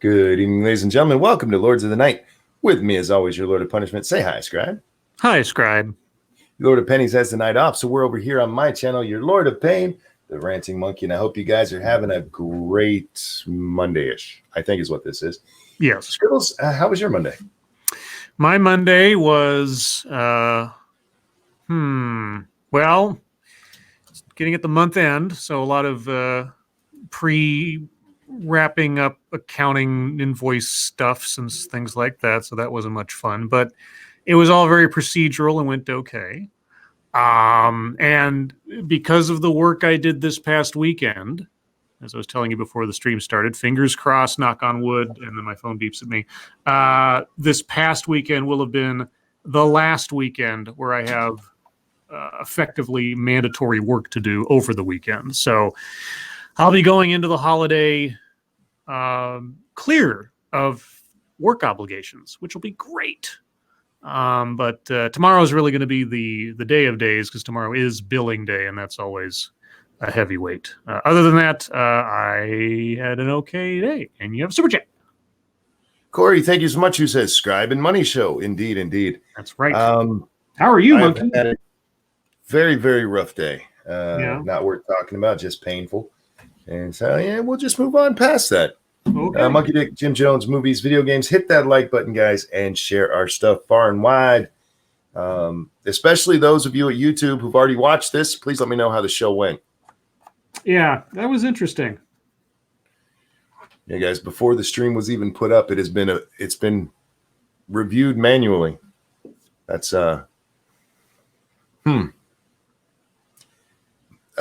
Good evening, ladies and gentlemen. Welcome to Lords of the Night. With me, as always, your Lord of Punishment. Say hi, Scribe. Hi, Scribe. Lord of Pennies has the night off, so we're over here on my channel, your Lord of Pain, the Ranting Monkey, and I hope you guys are having a great Monday-ish, I think is what this is. Yes. Scribbles, how was your Monday? My Monday was, well, getting at the month end, so a lot of pre-wrapping up accounting invoice stuffs and things like that, so that wasn't much fun, but it was all very procedural and went okay. And because of the work I did this past weekend, as I was telling you before the stream started, fingers crossed, knock on wood, and then my phone beeps at me. This past weekend will have been the last weekend where I have effectively mandatory work to do over the weekend. So I'll be going into the holiday clear of work obligations, which will be great. But tomorrow is really going to be the day of days because tomorrow is billing day, and that's always a heavyweight. Other than that, I had an okay day. And you have a super chat. Corey, thank you so much. Who says Scribe and Money Show? Indeed, indeed. That's right. How are you, Monkey? Had a very, very rough day. Yeah. Not worth talking about, just painful. And so, yeah, we'll just move on past that. Okay. Monkey Dick, Jim Jones, movies, video games. Hit that like button, guys, and share our stuff far and wide. Especially those of you at YouTube who've already watched this. Please let me know how the show went. Yeah, that was interesting. Yeah, guys, before the stream was even put up, it's been reviewed manually. That's I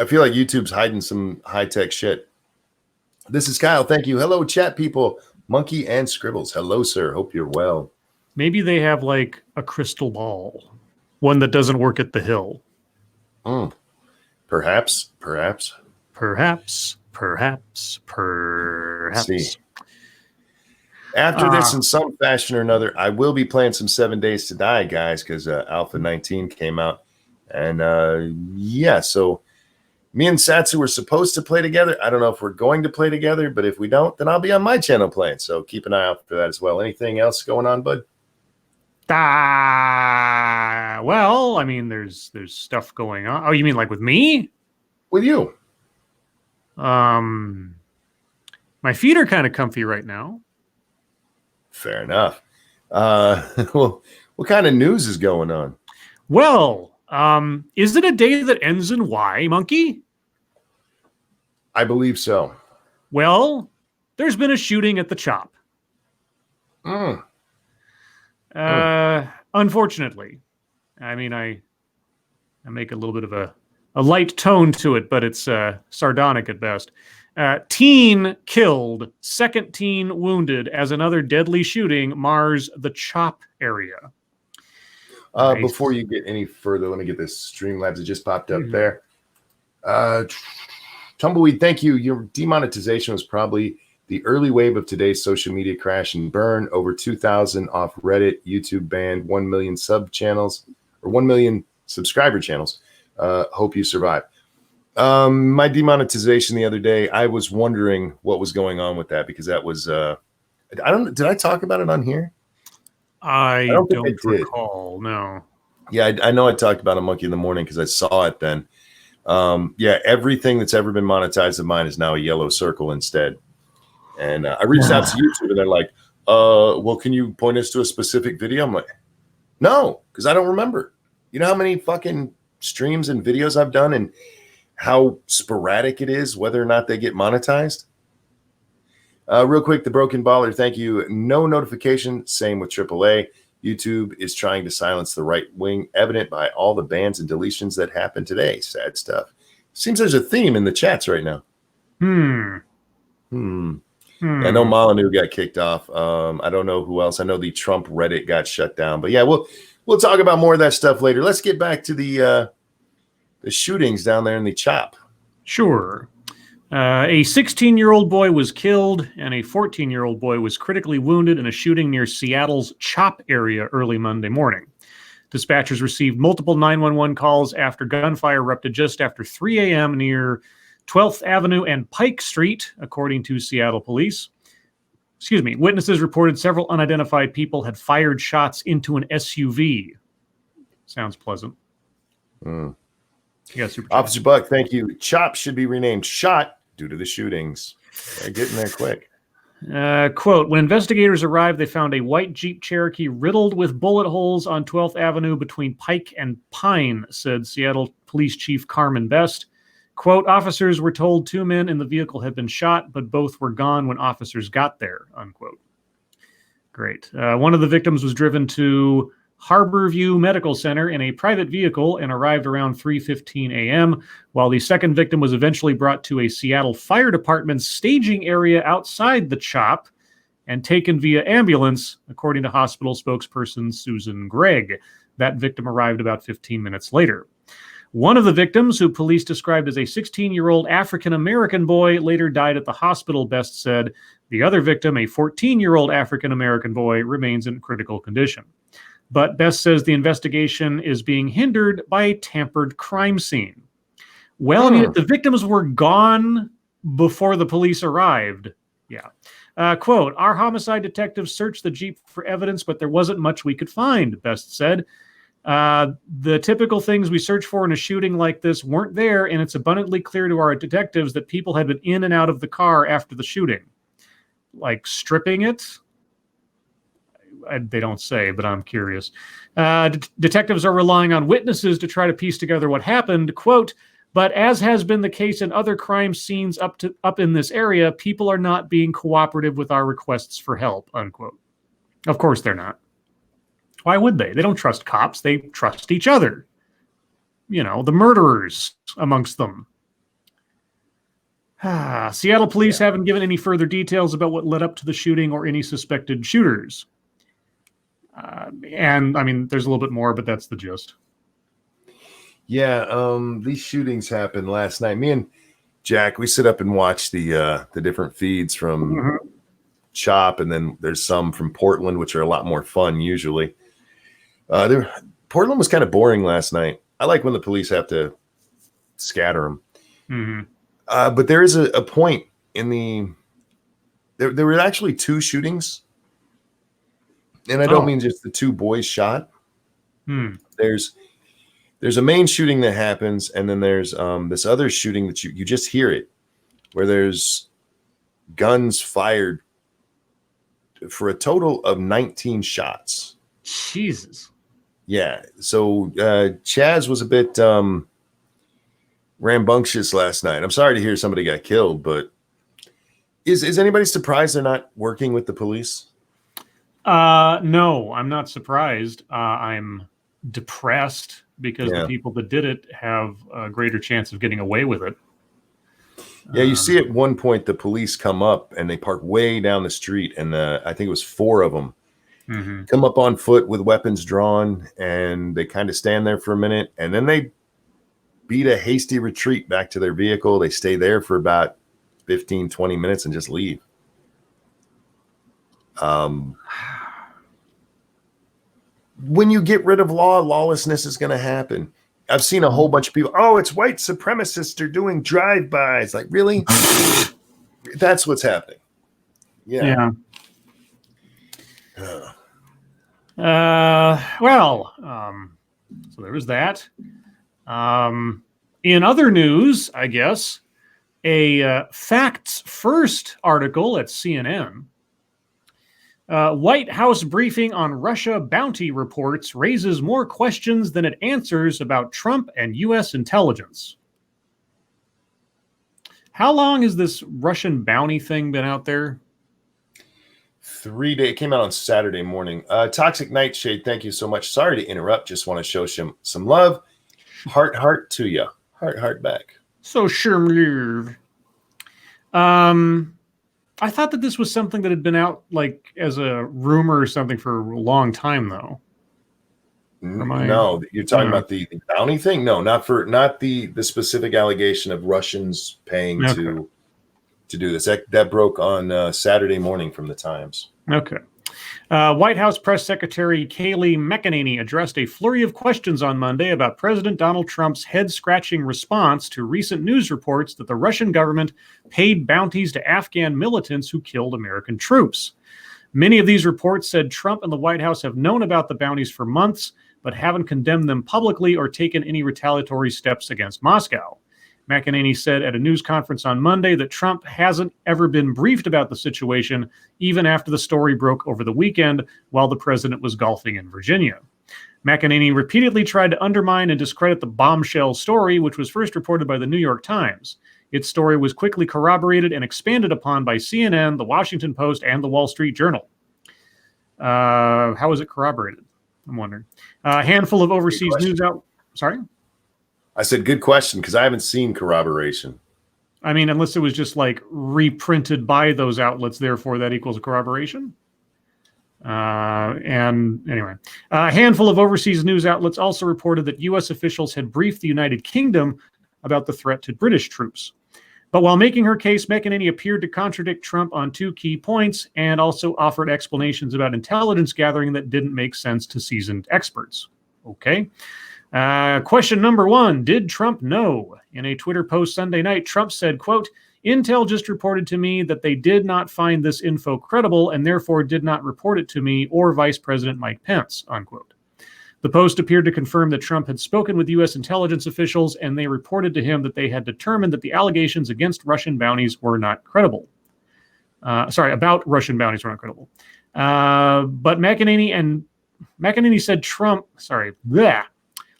feel like YouTube's hiding some high-tech shit. This is Kyle. Thank you. Hello, chat people. Monkey and Scribbles. Hello, sir. Hope you're well. Maybe they have like a crystal ball, one that doesn't work at the hill. Perhaps. See. After this, in some fashion or another, I will be playing some 7 Days to Die, guys, because Alpha 19 came out. And yeah, so me and Satsu were supposed to play together. I don't know if we're going to play together, but if we don't, then I'll be on my channel playing. So keep an eye out for that as well. Anything else going on, bud? Well, I mean, there's stuff going on. Oh, you mean like with me? With you. My feet are kind of comfy right now. Fair enough. Well, what kind of news is going on? Well, is it a day that ends in Y, Monkey? I believe so. Well, there's been a shooting at the Chop. Unfortunately. I mean, I make a little bit of a light tone to it, but it's sardonic at best. Teen killed, second teen wounded as another deadly shooting mars the Chop area. Nice. Before you get any further, let me get this Streamlabs that just popped up there. Tumbleweed, thank you. Your demonetization was probably the early wave of today's social media crash and burn. Over 2,000 off Reddit, YouTube banned 1 million sub channels or 1 million subscriber channels. Hope you survive. My demonetization the other day, I was wondering what was going on with that because that was did I talk about it on here? I don't recall. No. Yeah, I know I talked about a Monkey in the Morning because I saw it then. Yeah, everything that's ever been monetized of mine is now a yellow circle instead. And I reached out to YouTube and they're like, well, can you point us to a specific video? I'm like, no, because I don't remember. You know how many fucking streams and videos I've done and how sporadic it is whether or not they get monetized? Real quick, the Broken Baller, thank you. No notification, same with AAA. YouTube is trying to silence the right wing, evident by all the bans and deletions that happened today. Sad stuff. Seems there's a theme in the chats right now. I know Molyneux got kicked off. I don't know who else. I know the Trump Reddit got shut down. But yeah, we'll talk about more of that stuff later. Let's get back to the shootings down there in the Chop. Sure. A 16-year-old boy was killed and a 14-year-old boy was critically wounded in a shooting near Seattle's Chop area early Monday morning. Dispatchers received multiple 911 calls after gunfire erupted just after 3 a.m. near 12th Avenue and Pike Street, according to Seattle police. Witnesses reported several unidentified people had fired shots into an SUV. Sounds pleasant. Yeah, super. Officer Buck, thank you. Chop should be renamed Shot due to the shootings. They're getting there quick. Quote, when investigators arrived, they found a white Jeep Cherokee riddled with bullet holes on 12th Avenue between Pike and Pine, said Seattle Police Chief Carmen Best. Quote, officers were told 2 men in the vehicle had been shot, but both were gone when officers got there, unquote. Great. One of the victims was driven to Harborview Medical Center in a private vehicle and arrived around 3:15 a.m., while the second victim was eventually brought to a Seattle Fire Department staging area outside the CHOP and taken via ambulance, according to hospital spokesperson Susan Gregg. That victim arrived about 15 minutes later. One of the victims, who police described as a 16-year-old African-American boy, later died at the hospital, Best said. The other victim, a 14-year-old African-American boy, remains in critical condition. But Best says the investigation is being hindered by a tampered crime scene. Well, I mean, if the victims were gone before the police arrived, yeah. Quote, our homicide detectives searched the Jeep for evidence, but there wasn't much we could find, Best said. The typical things we search for in a shooting like this weren't there, and it's abundantly clear to our detectives that people had been in and out of the car after the shooting. Like stripping it? They don't say, but I'm curious. Detectives are relying on witnesses to try to piece together what happened. Quote, but as has been the case in other crime scenes up in this area, people are not being cooperative with our requests for help, unquote. Of course they're not. Why would they? They don't trust cops. They trust each other. You know, the murderers amongst them. Seattle police haven't given any further details about what led up to the shooting or any suspected shooters. And I mean, there's a little bit more, but that's the gist. Yeah, these shootings happened last night. Me and Jack, we sit up and watch the different feeds from CHOP, and then there's some from Portland, which are a lot more fun usually. Portland was kind of boring last night. I like when the police have to scatter them. But there is a point in there were actually 2 shootings. And I don't mean just the 2 boys shot. There's a main shooting that happens, and then there's this other shooting that you just hear it, where there's guns fired for a total of 19 shots. Jesus. Yeah. So Chaz was a bit rambunctious last night. I'm sorry to hear somebody got killed, but is anybody surprised they're not working with the police? No, I'm not surprised. I'm depressed because the people that did it have a greater chance of getting away with it. Yeah, you see at one point the police come up and they park way down the street, and I think it was 4 of them come up on foot with weapons drawn, and they kind of stand there for a minute, and then they beat a hasty retreat back to their vehicle. They stay there for about 15, 20 minutes and just leave. When you get rid of law, lawlessness is going to happen. I've seen a whole bunch of people. Oh, it's white supremacists are doing drive-bys. Like, really? That's what's happening. Yeah. So there was that. In other news, I guess, a Facts First article at CNN. White House briefing on Russia bounty reports raises more questions than it answers about Trump and U.S. intelligence. How long has this Russian bounty thing been out there? 3 days. It came out on Saturday morning. Toxic Nightshade, thank you so much. Sorry to interrupt. Just want to show some love. Heart to you. Heart back. So sure. I thought that this was something that had been out like as a rumor or something for a long time, though. No, you're talking about the bounty thing? No, not the specific allegation of Russians paying to do this. That broke on Saturday morning from the Times. Okay. White House Press Secretary Kayleigh McEnany addressed a flurry of questions on Monday about President Donald Trump's head-scratching response to recent news reports that the Russian government paid bounties to Afghan militants who killed American troops. Many of these reports said Trump and the White House have known about the bounties for months, but haven't condemned them publicly or taken any retaliatory steps against Moscow. McEnany said at a news conference on Monday that Trump hasn't ever been briefed about the situation, even after the story broke over the weekend while the president was golfing in Virginia. McEnany repeatedly tried to undermine and discredit the bombshell story, which was first reported by the New York Times. Its story was quickly corroborated and expanded upon by CNN, the Washington Post, and the Wall Street Journal. How was it corroborated? I'm wondering. A handful of overseas news out. Sorry? I said, good question, because I haven't seen corroboration. I mean, unless it was just like reprinted by those outlets, therefore that equals a corroboration. And anyway, a handful of overseas news outlets also reported that U.S. officials had briefed the United Kingdom about the threat to British troops. But while making her case, McEnany appeared to contradict Trump on two key points and also offered explanations about intelligence gathering that didn't make sense to seasoned experts. Okay. Question number one, did Trump know? In a Twitter post Sunday night, Trump said, quote, "Intel just reported to me that they did not find this info credible and therefore did not report it to me or Vice President Mike Pence," unquote. The post appeared to confirm that Trump had spoken with U.S. intelligence officials and they reported to him that they had determined that the allegations against Russian bounties were not credible. About Russian bounties were not credible. But McEnany said Trump, Let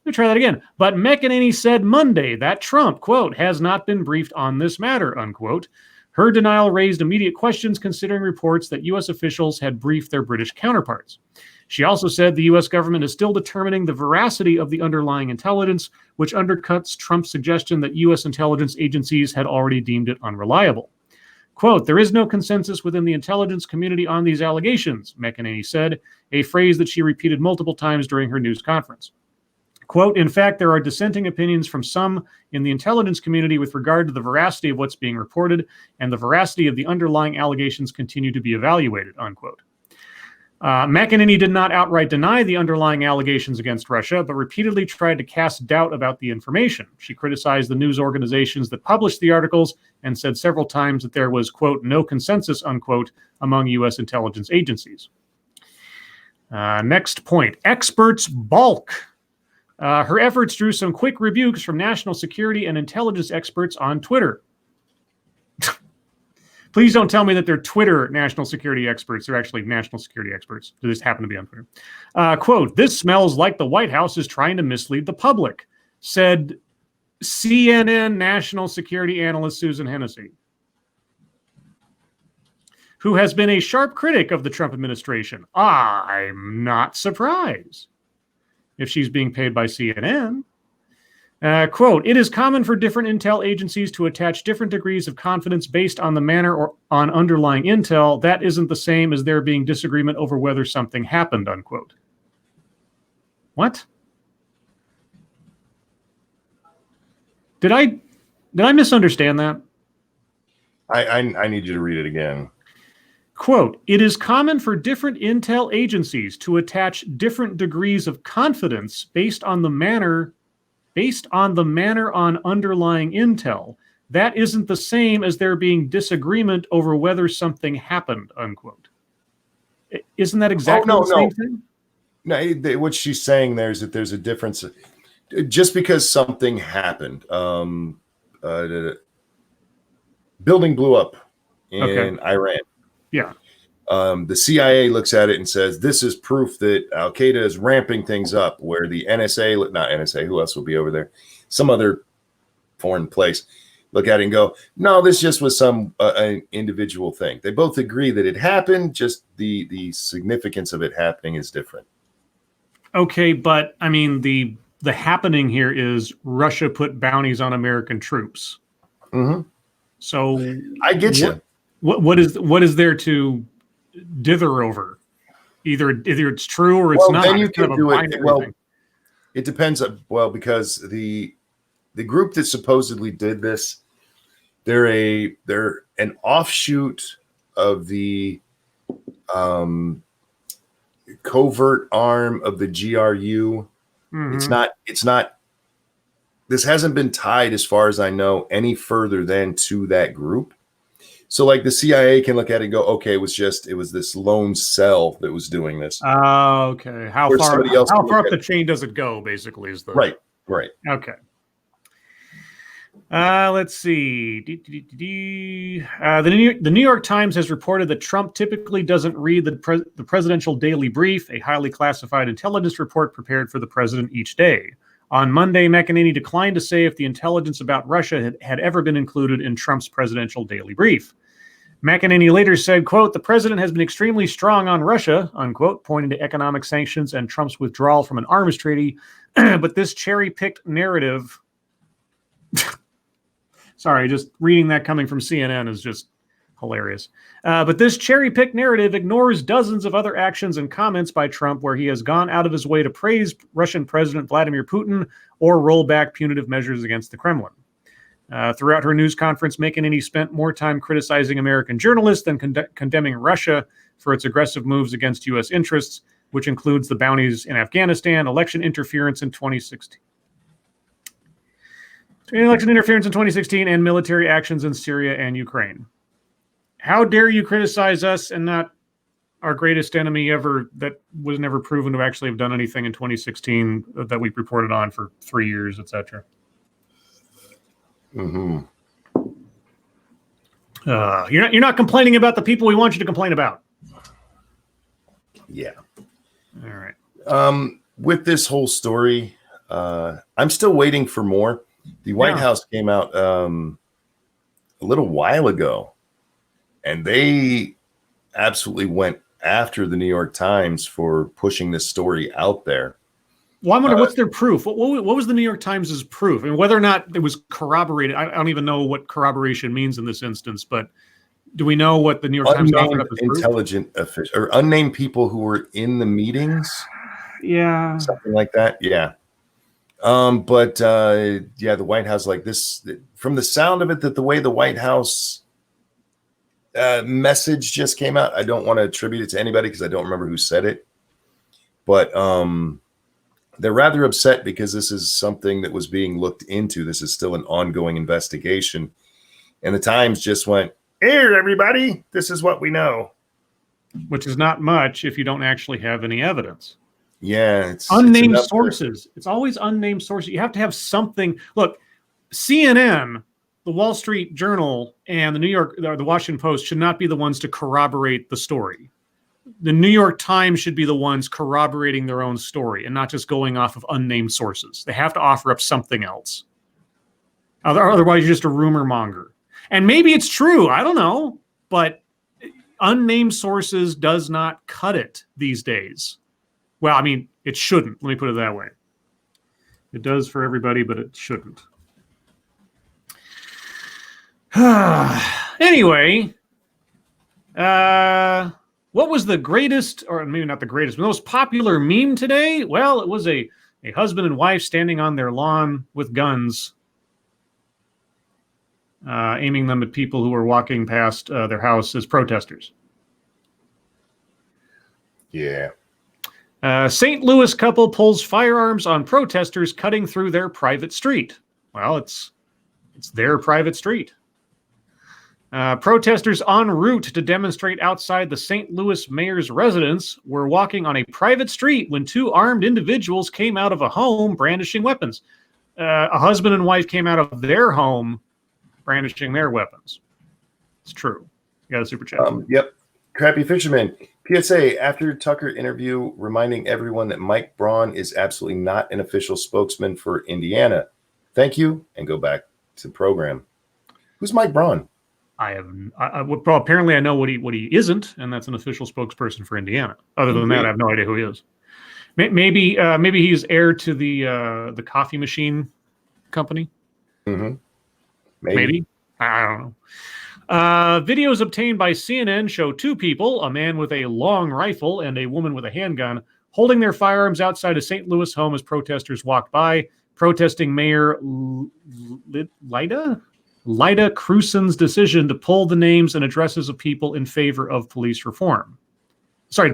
me try that again. But McEnany said Monday that Trump, quote, "has not been briefed on this matter," unquote. Her denial raised immediate questions considering reports that U.S. officials had briefed their British counterparts. She also said the U.S. government is still determining the veracity of the underlying intelligence, which undercuts Trump's suggestion that U.S. intelligence agencies had already deemed it unreliable. Quote, "There is no consensus within the intelligence community on these allegations," McEnany said, a phrase that she repeated multiple times during her news conference. Quote, "In fact, there are dissenting opinions from some in the intelligence community with regard to the veracity of what's being reported, and the veracity of the underlying allegations continue to be evaluated," unquote. McEnany did not outright deny the underlying allegations against Russia, but repeatedly tried to cast doubt about the information. She criticized the news organizations that published the articles and said several times that there was, quote, "no consensus," unquote, among U.S. intelligence agencies. Next point, experts balk. Her efforts drew some quick rebukes from national security and intelligence experts on Twitter. Please don't tell me that they're Twitter national security experts. They're actually national security experts. They just happen to be on Twitter. Quote, "This smells like the White House is trying to mislead the public," said CNN national security analyst Susan Hennessy, who has been a sharp critic of the Trump administration. I'm not surprised if she's being paid by CNN. Quote, "It is common for different intel agencies to attach different degrees of confidence based on the manner or on underlying intel. That isn't the same as there being disagreement over whether something happened," unquote. What? Did I misunderstand that? I need you to read it again. Quote, "It is common for different intel agencies to attach different degrees of confidence based on the manner on underlying intel. That isn't the same as there being disagreement over whether something happened," unquote. Isn't that exactly the same thing? No, what she's saying there is that there's a difference. Just because something happened, building blew up in Iran. Yeah. The CIA looks at it and says, this is proof that Al Qaeda is ramping things up, where the not NSA, who else will be over there? Some other foreign place look at it and go, no, this just was some an individual thing. They both agree that it happened, just the significance of it happening is different. Okay, but I mean, the happening here is Russia put bounties on American troops. Mm-hmm. So I get you. What is there to dither over? Either it's true or it's not. Then you can do it. Well, it depends. Because the group that supposedly did this, they're an offshoot of the covert arm of the GRU. Mm-hmm. It's not, this hasn't been tied, as far as I know, any further than to that group. So like the CIA can look at it and go, okay, it was this lone cell that was doing this. Okay. How Or far somebody else can up look the at it. chain does it go, basically, is the Right. Okay. Let's see. The New York Times has reported that Trump typically doesn't read the presidential daily brief, a highly classified intelligence report prepared for the president each day. On Monday, McEnany declined to say if the intelligence about Russia had ever been included in Trump's presidential daily brief. McEnany later said, quote, "The president has been extremely strong on Russia," unquote, pointing to economic sanctions and Trump's withdrawal from an arms treaty. But this cherry-picked narrative... Sorry, just reading that coming from CNN is just hilarious. But this cherry-picked narrative ignores dozens of other actions and comments by Trump where he has gone out of his way to praise Russian President Vladimir Putin or roll back punitive measures against the Kremlin. Throughout her news conference, McEnany spent more time criticizing American journalists than condemning Russia for its aggressive moves against U.S. interests, which includes the bounties in Afghanistan, election interference in 2016. Election interference in 2016 and military actions in Syria and Ukraine. How dare you criticize us and not our greatest enemy ever that was never proven to actually have done anything in 2016 that we reported on for 3 years, etc. Mm-hmm. You're not complaining about the people we want you to complain about. Yeah. All right. With this whole story, I'm still waiting for more. The White House came out a little while ago, and they absolutely went after the New York Times for pushing this story out there. Well, I wonder what's their proof? What was the New York Times' proof? I mean, whether or not it was corroborated, I don't even know what corroboration means in this instance, but do we know what the New York Times offered up as proof? Intelligent official or unnamed people who were in the meetings? Yeah. Something like that. Yeah. The White House, like this, from the sound of it, that the way the White House message just came out, I don't want to attribute it to anybody because I don't remember who said it, but they're rather upset because this is something that was being looked into. This is still an ongoing investigation, and the Times just went, "Here, everybody, this is what we know," which is not much if you don't actually have any evidence. Yeah, it's unnamed sources. It's always unnamed sources. You have to have something. Look, CNN, the Wall Street Journal, and the Washington Post should not be the ones to corroborate the story. The New York Times should be the ones corroborating their own story and not just going off of unnamed sources. They have to offer up something else. Otherwise, you're just a rumor monger. And maybe it's true. I don't know. But unnamed sources does not cut it these days. Well, I mean, it shouldn't. Let me put it that way. It does for everybody, but it shouldn't. Anyway, what was the greatest, or maybe not the greatest, but the most popular meme today? Well, it was a husband and wife standing on their lawn with guns, aiming them at people who were walking past their house as protesters. Yeah. St. Louis couple pulls firearms on protesters cutting through their private street. Well, it's their private street. Protesters en route to demonstrate outside the St. Louis mayor's residence were walking on a private street when two armed individuals came out of a home brandishing weapons. A husband and wife came out of their home brandishing their weapons. It's true. You got a super chat. Yep. Crappy Fisherman. PSA, after Tucker interview, reminding everyone that Mike Braun is absolutely not an official spokesman for Indiana. Thank you, and go back to the program. Who's Mike Braun? Apparently I know what he isn't, and that's an official spokesperson for Indiana. Other than that, I have no idea who he is. Maybe he's heir to the coffee machine company. Mm-hmm. Maybe. I don't know. Videos obtained by CNN show two people, a man with a long rifle and a woman with a handgun, holding their firearms outside a St. Louis home as protesters walked by, protesting Mayor Lyda Krewson's decision to pull the names and addresses of people in favor of police reform.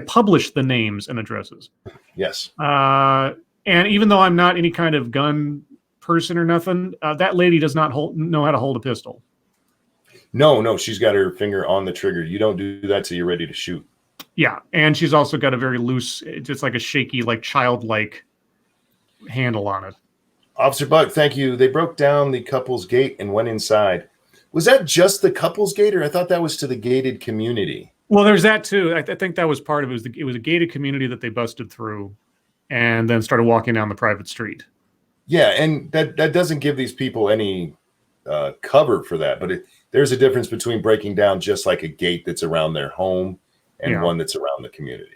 publish the names and addresses. Yes. And even though I'm not any kind of gun person or nothing, that lady does not know how to hold a pistol. No, she's got her finger on the trigger. You don't do that till you're ready to shoot. Yeah, and she's also got a very loose, just like a shaky, like childlike handle on it. Officer Buck, thank you. They broke down the couple's gate and went inside. Was that just the couple's gate, or I thought that was to the gated community? Well, there's that too. I think that was part of it. It was a gated community that they busted through and then started walking down the private street. Yeah, and that doesn't give these people any cover for that. But there's a difference between breaking down just like a gate that's around their home and one that's around the community.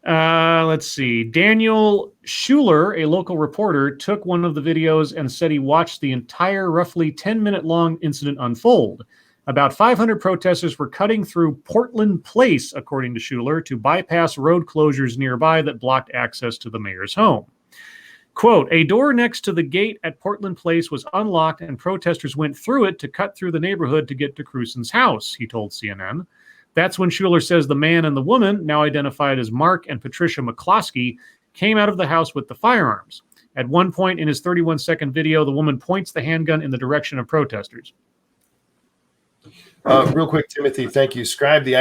Let's see. Daniel Schuler, a local reporter, took one of the videos and said he watched the entire roughly 10-minute long incident unfold. About 500 protesters were cutting through Portland Place, according to Schuler, to bypass road closures nearby that blocked access to the mayor's home. Quote, a door next to the gate at Portland Place was unlocked and protesters went through it to cut through the neighborhood to get to Crusen's house, he told CNN. That's when Schuler says the man and the woman, now identified as Mark and Patricia McCloskey, came out of the house with the firearms. At one point in his 31-second video, the woman points the handgun in the direction of protesters. Real quick, Timothy, thank you. Scribe, the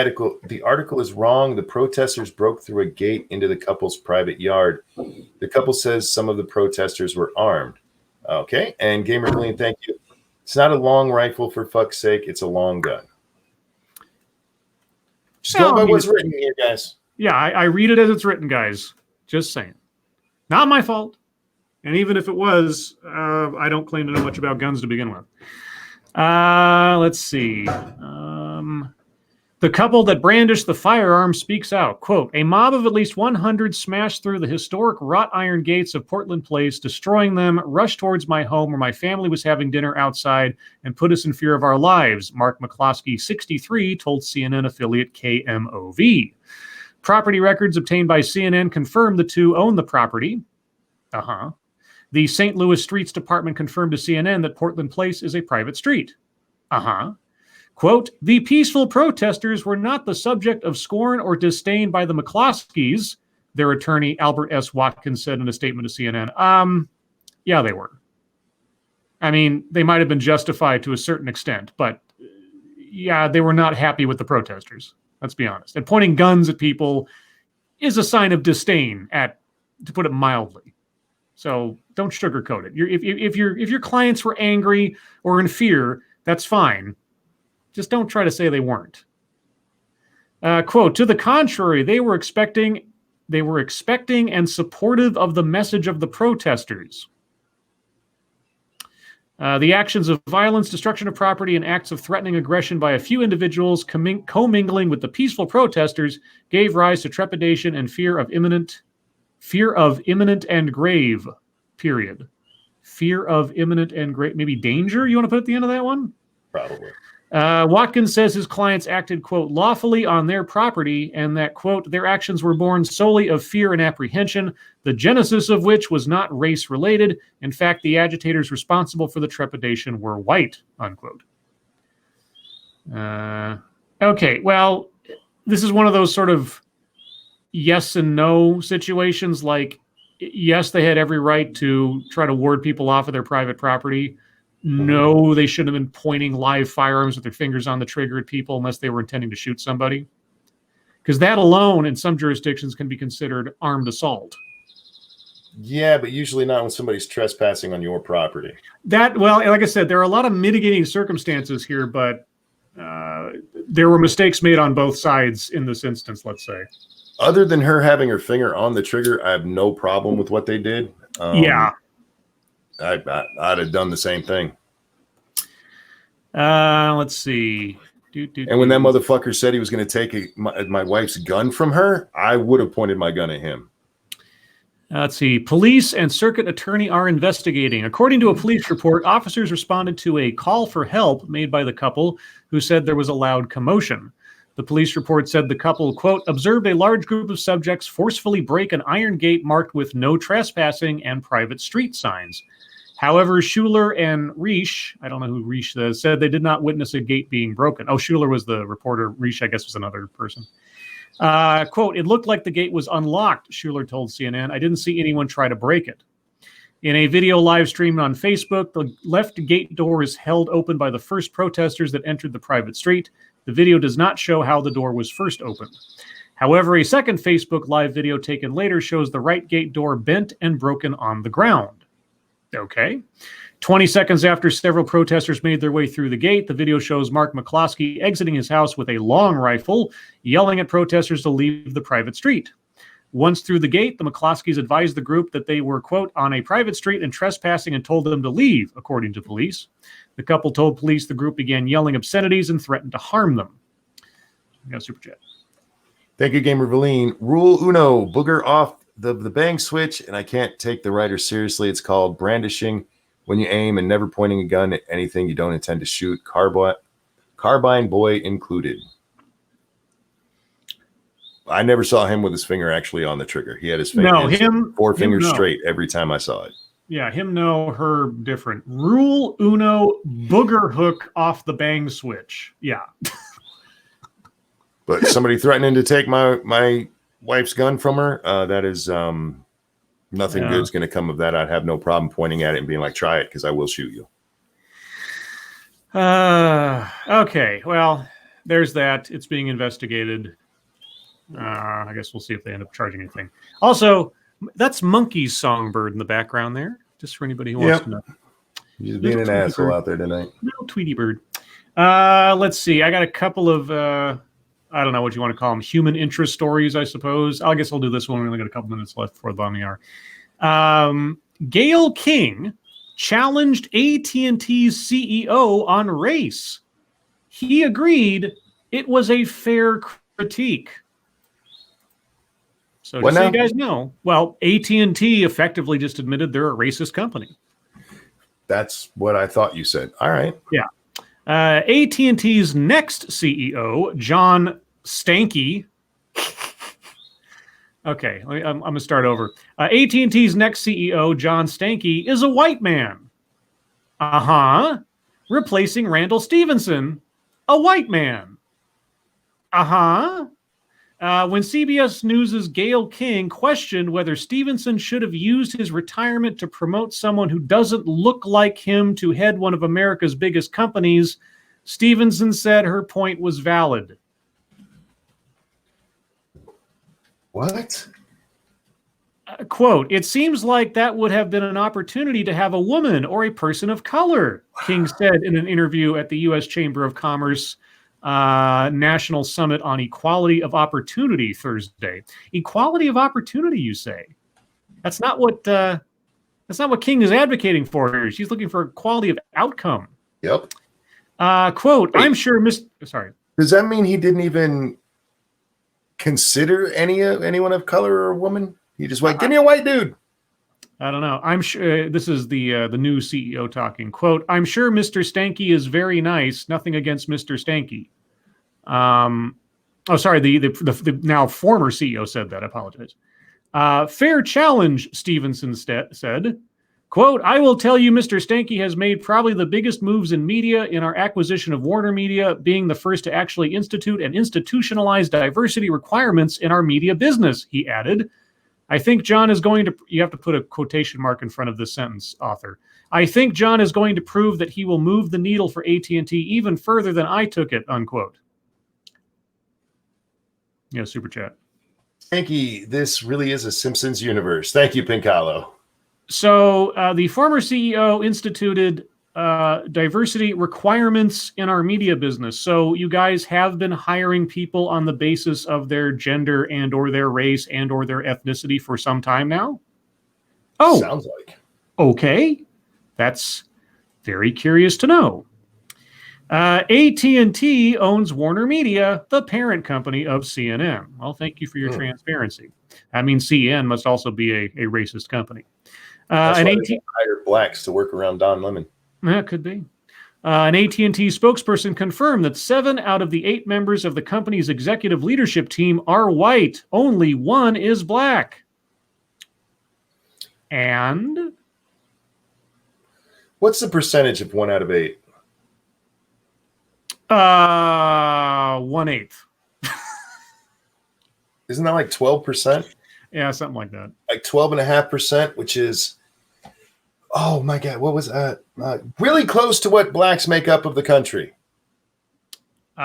article is wrong. The protesters broke through a gate into the couple's private yard. The couple says some of the protesters were armed. Okay, and Gamer Clean, thank you. It's not a long rifle, for fuck's sake. It's a long gun. Just go by what's written here, guys. Yeah, I read it as it's written, guys. Just saying. Not my fault. And even if it was, I don't claim to know much about guns to begin with. Let's see. The couple that brandished the firearm speaks out. Quote, a mob of at least 100 smashed through the historic wrought iron gates of Portland Place, destroying them, rushed towards my home where my family was having dinner outside, and put us in fear of our lives, Mark McCloskey, 63, told CNN affiliate KMOV. Property records obtained by CNN confirm the two own the property. The St. Louis Streets Department confirmed to CNN that Portland Place is a private street. Quote, the peaceful protesters were not the subject of scorn or disdain by the McCloskeys, their attorney Albert S. Watkins said in a statement to CNN. Yeah, they were. I mean, they might have been justified to a certain extent, but yeah, they were not happy with the protesters. Let's be honest. And pointing guns at people is a sign of disdain, to put it mildly. So don't sugarcoat it. If your clients were angry or in fear, that's fine. Just don't try to say they weren't. Quote, to the contrary, they were expecting and supportive of the message of the protesters. The actions of violence, destruction of property, and acts of threatening aggression by a few individuals commingling with the peaceful protesters gave rise to trepidation and fear of imminent and grave, period. Fear of imminent and grave, maybe danger? You want to put at the end of that one? Probably. Watkins says his clients acted, quote, lawfully on their property, and that, quote, their actions were born solely of fear and apprehension, the genesis of which was not race-related. In fact, the agitators responsible for the trepidation were white, unquote. Okay, well, this is one of those sort of yes and no situations. Like, yes, they had every right to try to ward people off of their private property. No, they shouldn't have been pointing live firearms with their fingers on the trigger at people unless they were intending to shoot somebody. Because that alone, in some jurisdictions, can be considered armed assault. Yeah, but usually not when somebody's trespassing on your property. Well, like I said, there are a lot of mitigating circumstances here, but there were mistakes made on both sides in this instance, let's say. Other than her having her finger on the trigger, I have no problem with what they did. Yeah. I'd have done the same thing. Let's see. And when that motherfucker said he was going to take my wife's gun from her, I would have pointed my gun at him. Let's see. Police and circuit attorney are investigating. According to a police report, officers responded to a call for help made by the couple who said there was a loud commotion. The police report said the couple, quote, observed a large group of subjects forcefully break an iron gate marked with no trespassing and private street signs. However, Schuler and Reish, I don't know who Reish is, said they did not witness a gate being broken. Oh, Schuler was the reporter. Reish, I guess, was another person. Quote, "It looked like the gate was unlocked," Schuler told CNN. "I didn't see anyone try to break it." In a video live streamed on Facebook, the left gate door is held open by the first protesters that entered the private street. The video does not show how the door was first opened. However, a second Facebook live video taken later shows the right gate door bent and broken on the ground. Okay. 20 seconds after several protesters made their way through the gate, the video shows Mark McCloskey exiting his house with a long rifle, yelling at protesters to leave the private street. Once through the gate, the McCloskeys advised the group that they were, quote, on a private street and trespassing and told them to leave, according to police. The couple told police the group began yelling obscenities and threatened to harm them. We got super chat. Thank you, Gamer Valine. Rule uno, booger off the bang switch, and I can't take the writer seriously. It's called brandishing when you aim and never pointing a gun at anything you don't intend to shoot. Carbine boy included. I never saw him with his finger actually on the trigger. He had his finger, four fingers straight every time I saw it. Yeah, him no, her different. Rule uno, booger hook off the bang switch. Yeah. But somebody threatening to take my wife's gun from her, that is nothing good's going to come of that. I'd have no problem pointing at it and being like, try it because I will shoot you. Okay, well, there's that. It's being investigated. I guess we'll see if they end up charging anything. Also, that's Monkey's songbird in the background there, just for anybody who wants to know. You're just being an asshole out there tonight. Little Tweety bird. Let's see. I got a couple of, I don't know what you want to call them, human interest stories, I suppose. I guess I'll do this one. We only got a couple minutes left before the bottom of the hour. Gayle King challenged AT&T's CEO on race. He agreed it was a fair critique. So just so you guys know, well, AT&T effectively just admitted they're a racist company. That's what I thought you said. All right. Yeah. AT&T's next CEO, John Stankey. Okay, I'm going to start over. AT&T's next CEO, John Stankey, is a white man. Replacing Randall Stevenson, a white man. When CBS News' Gayle King questioned whether Stevenson should have used his retirement to promote someone who doesn't look like him to head one of America's biggest companies, Stevenson said her point was valid. What? Quote, "It seems like that would have been an opportunity to have a woman or a person of color," King said in an interview at the U.S. Chamber of Commerce National Summit on Equality of Opportunity Thursday. Equality of opportunity, you say? That's not what King is advocating for here. She's looking for equality of outcome. Yep. Quote, "I'm sure Sorry. Does that mean he didn't even consider anyone of color or a woman? He just went, give me a white dude. I don't know. I'm sure this is the new CEO talking. Quote, "I'm sure Mr. Stankey is very nice. Nothing against Mr. Stankey." The now former CEO said that. I apologize. Fair challenge, Stevenson said. Quote, "I will tell you, Mr. Stankey has made probably the biggest moves in media in our acquisition of Warner Media, being the first to actually institute and institutionalize diversity requirements in our media business," he added. "I think John is going to," you have to put a quotation mark in front of this sentence, author. "I think John is going to prove that he will move the needle for AT&T even further than I took it," unquote. Yeah, super chat. Thank you. This really is a Simpsons universe. Thank you, Pink Hollow. So the former CEO instituted diversity requirements in our media business. So you guys have been hiring people on the basis of their gender and or their race and or their ethnicity for some time now? Oh, sounds like. Okay. That's very curious to know. AT&T owns Warner Media, the parent company of CNN. Well, thank you for your transparency. I mean, CNN must also be a racist company. That's why they hired blacks to work around Don Lemon. That could be. An AT&T spokesperson confirmed that 7 out of the 8 members of the company's executive leadership team are white. Only 1 is black. And? What's the percentage of 1 out of 8? 1/8. isn't that like 12%? Yeah, something like that. Like 12.5%, which is, oh my God, what was really close to what blacks make up of the country. 3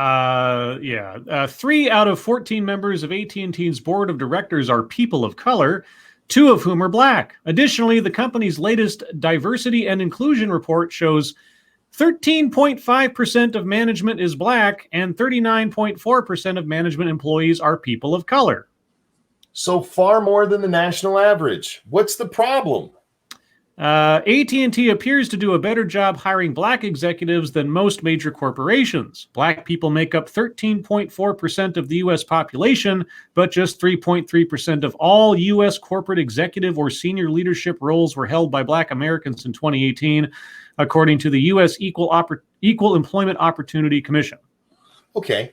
out of 14 members of AT&T's board of directors are people of color, 2 of whom are black. Additionally, the company's latest diversity and inclusion report shows 13.5% of management is black and 39.4% of management employees are people of color. So far more than the national average. What's the problem? AT&T appears to do a better job hiring black executives than most major corporations. Black people make up 13.4% of the U.S. population, but just 3.3% of all U.S. corporate executive or senior leadership roles were held by black Americans in 2018, according to the U.S. Equal Employment Opportunity Commission. Okay.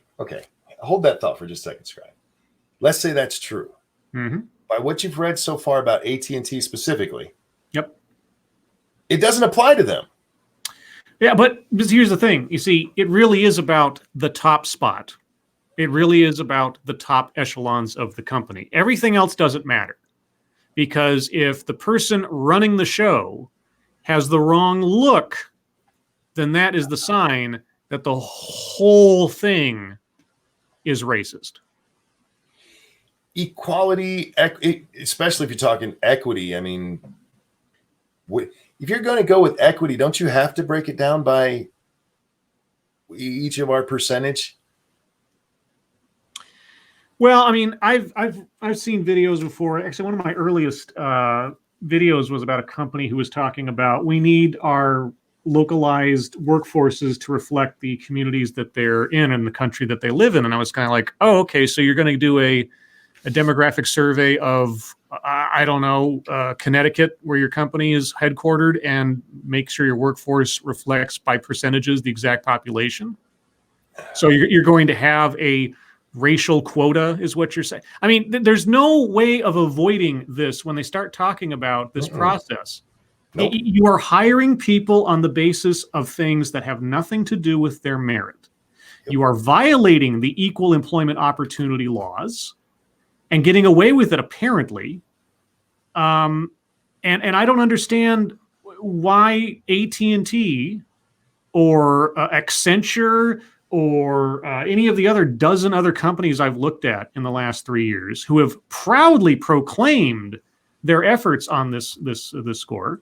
Hold that thought for just a second, Scribe. Let's say that's true. Mm-hmm. By what you've read so far about AT&T specifically, Yep. It doesn't apply to them. Yeah, but here's the thing. You see, it really is about the top spot. It really is about the top echelons of the company. Everything else doesn't matter. Because if the person running the show has the wrong look, then that is the sign that the whole thing is racist. Equality, especially if you're talking equity, I mean, if you're going to go with equity, don't you have to break it down by each of our percentage? Well, I mean, I've seen videos before. Actually, one of my earliest videos was about a company who was talking about we need our localized workforces to reflect the communities that they're in and the country that they live in. And I was kind of like, oh, okay, so you're going to do a demographic survey of, I don't know, Connecticut, where your company is headquartered, and make sure your workforce reflects by percentages the exact population. So you're going to have a racial quota, is what you're saying. I mean, there's no way of avoiding this when they start talking about this process. Nope. You are hiring people on the basis of things that have nothing to do with their merit. Yep. You are violating the equal employment opportunity laws and getting away with it, apparently. And I don't understand why AT&T or Accenture or any of the other dozen other companies I've looked at in the last 3 years who have proudly proclaimed their efforts on this score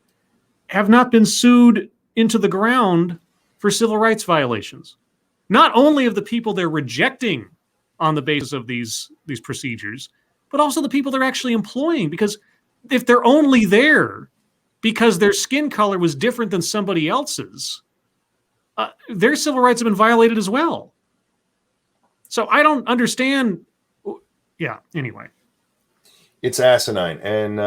have not been sued into the ground for civil rights violations. Not only of the people they're rejecting on the basis of these procedures, but also the people they're actually employing. Because if they're only there because their skin color was different than somebody else's, their civil rights have been violated as well. So I don't understand. Yeah, anyway. It's asinine. And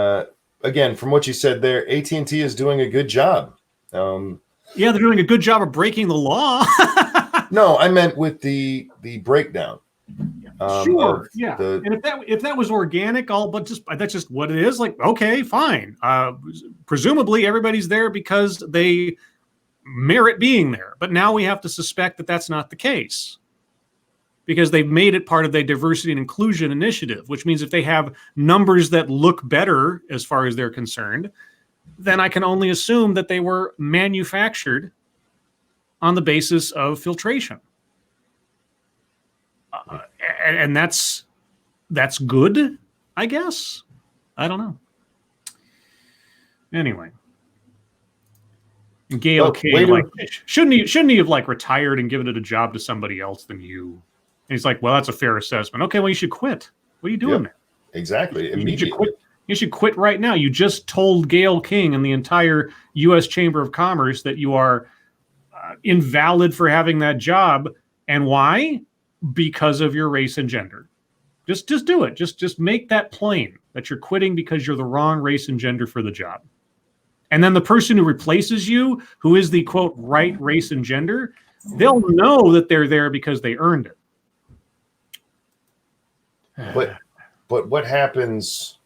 again, from what you said there, AT&T is doing a good job. Yeah, they're doing a good job of breaking the law. No, I meant with the breakdown. Sure. Yeah. And if that was organic, that's just what it is. Like, okay, fine. Presumably everybody's there because they merit being there. But now we have to suspect that that's not the case, because they've made it part of their diversity and inclusion initiative, which means if they have numbers that look better as far as they're concerned, then I can only assume that they were manufactured on the basis of filtration. And that's good, I guess. I don't know. Anyway, Gail King, shouldn't he have retired and given it a job to somebody else than you? And he's like, well, that's a fair assessment. Okay, well, you should quit. What are you doing there? Exactly. You should quit right now. You just told Gail King and the entire U.S. Chamber of Commerce that you are invalid for having that job. And why? Because of your race and gender. Just do it. Just make that plain, that you're quitting because you're the wrong race and gender for the job. And then the person who replaces you, who is the, quote, right race and gender, they'll know that they're there because they earned it. But what happens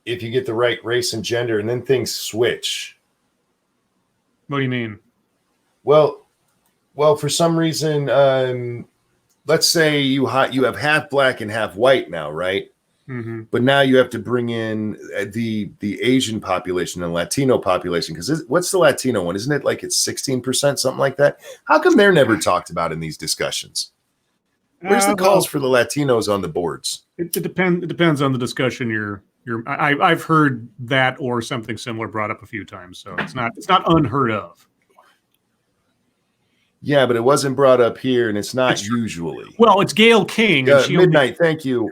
if you get the right race and gender and then things switch? What do you mean? Well, for some reason, let's say you have half black and half white now, right? Mm-hmm. But now you have to bring in the Asian population and Latino population, because what's the Latino one? Isn't it like it's 16%, something like that? How come they're never talked about in these discussions? Where's the calls for the Latinos on the boards? It depends on the discussion I've heard that or something similar brought up a few times, so it's not unheard of. Yeah, but it wasn't brought up here, and it's not usually. Well, it's Gayle King. And Midnight, thank you.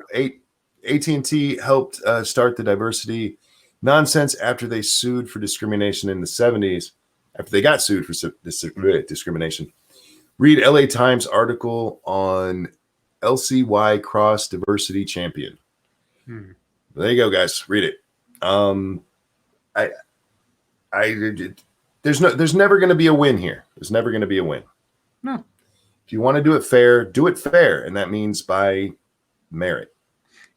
AT&T helped start the diversity nonsense after they sued for discrimination in the 70s, after they got sued for discrimination. Read LA Times article on LCY Cross Diversity Champion. There you go, guys. Read it. There's never going to be a win here. There's never going to be a win. No. If you want to do it fair, and that means by merit.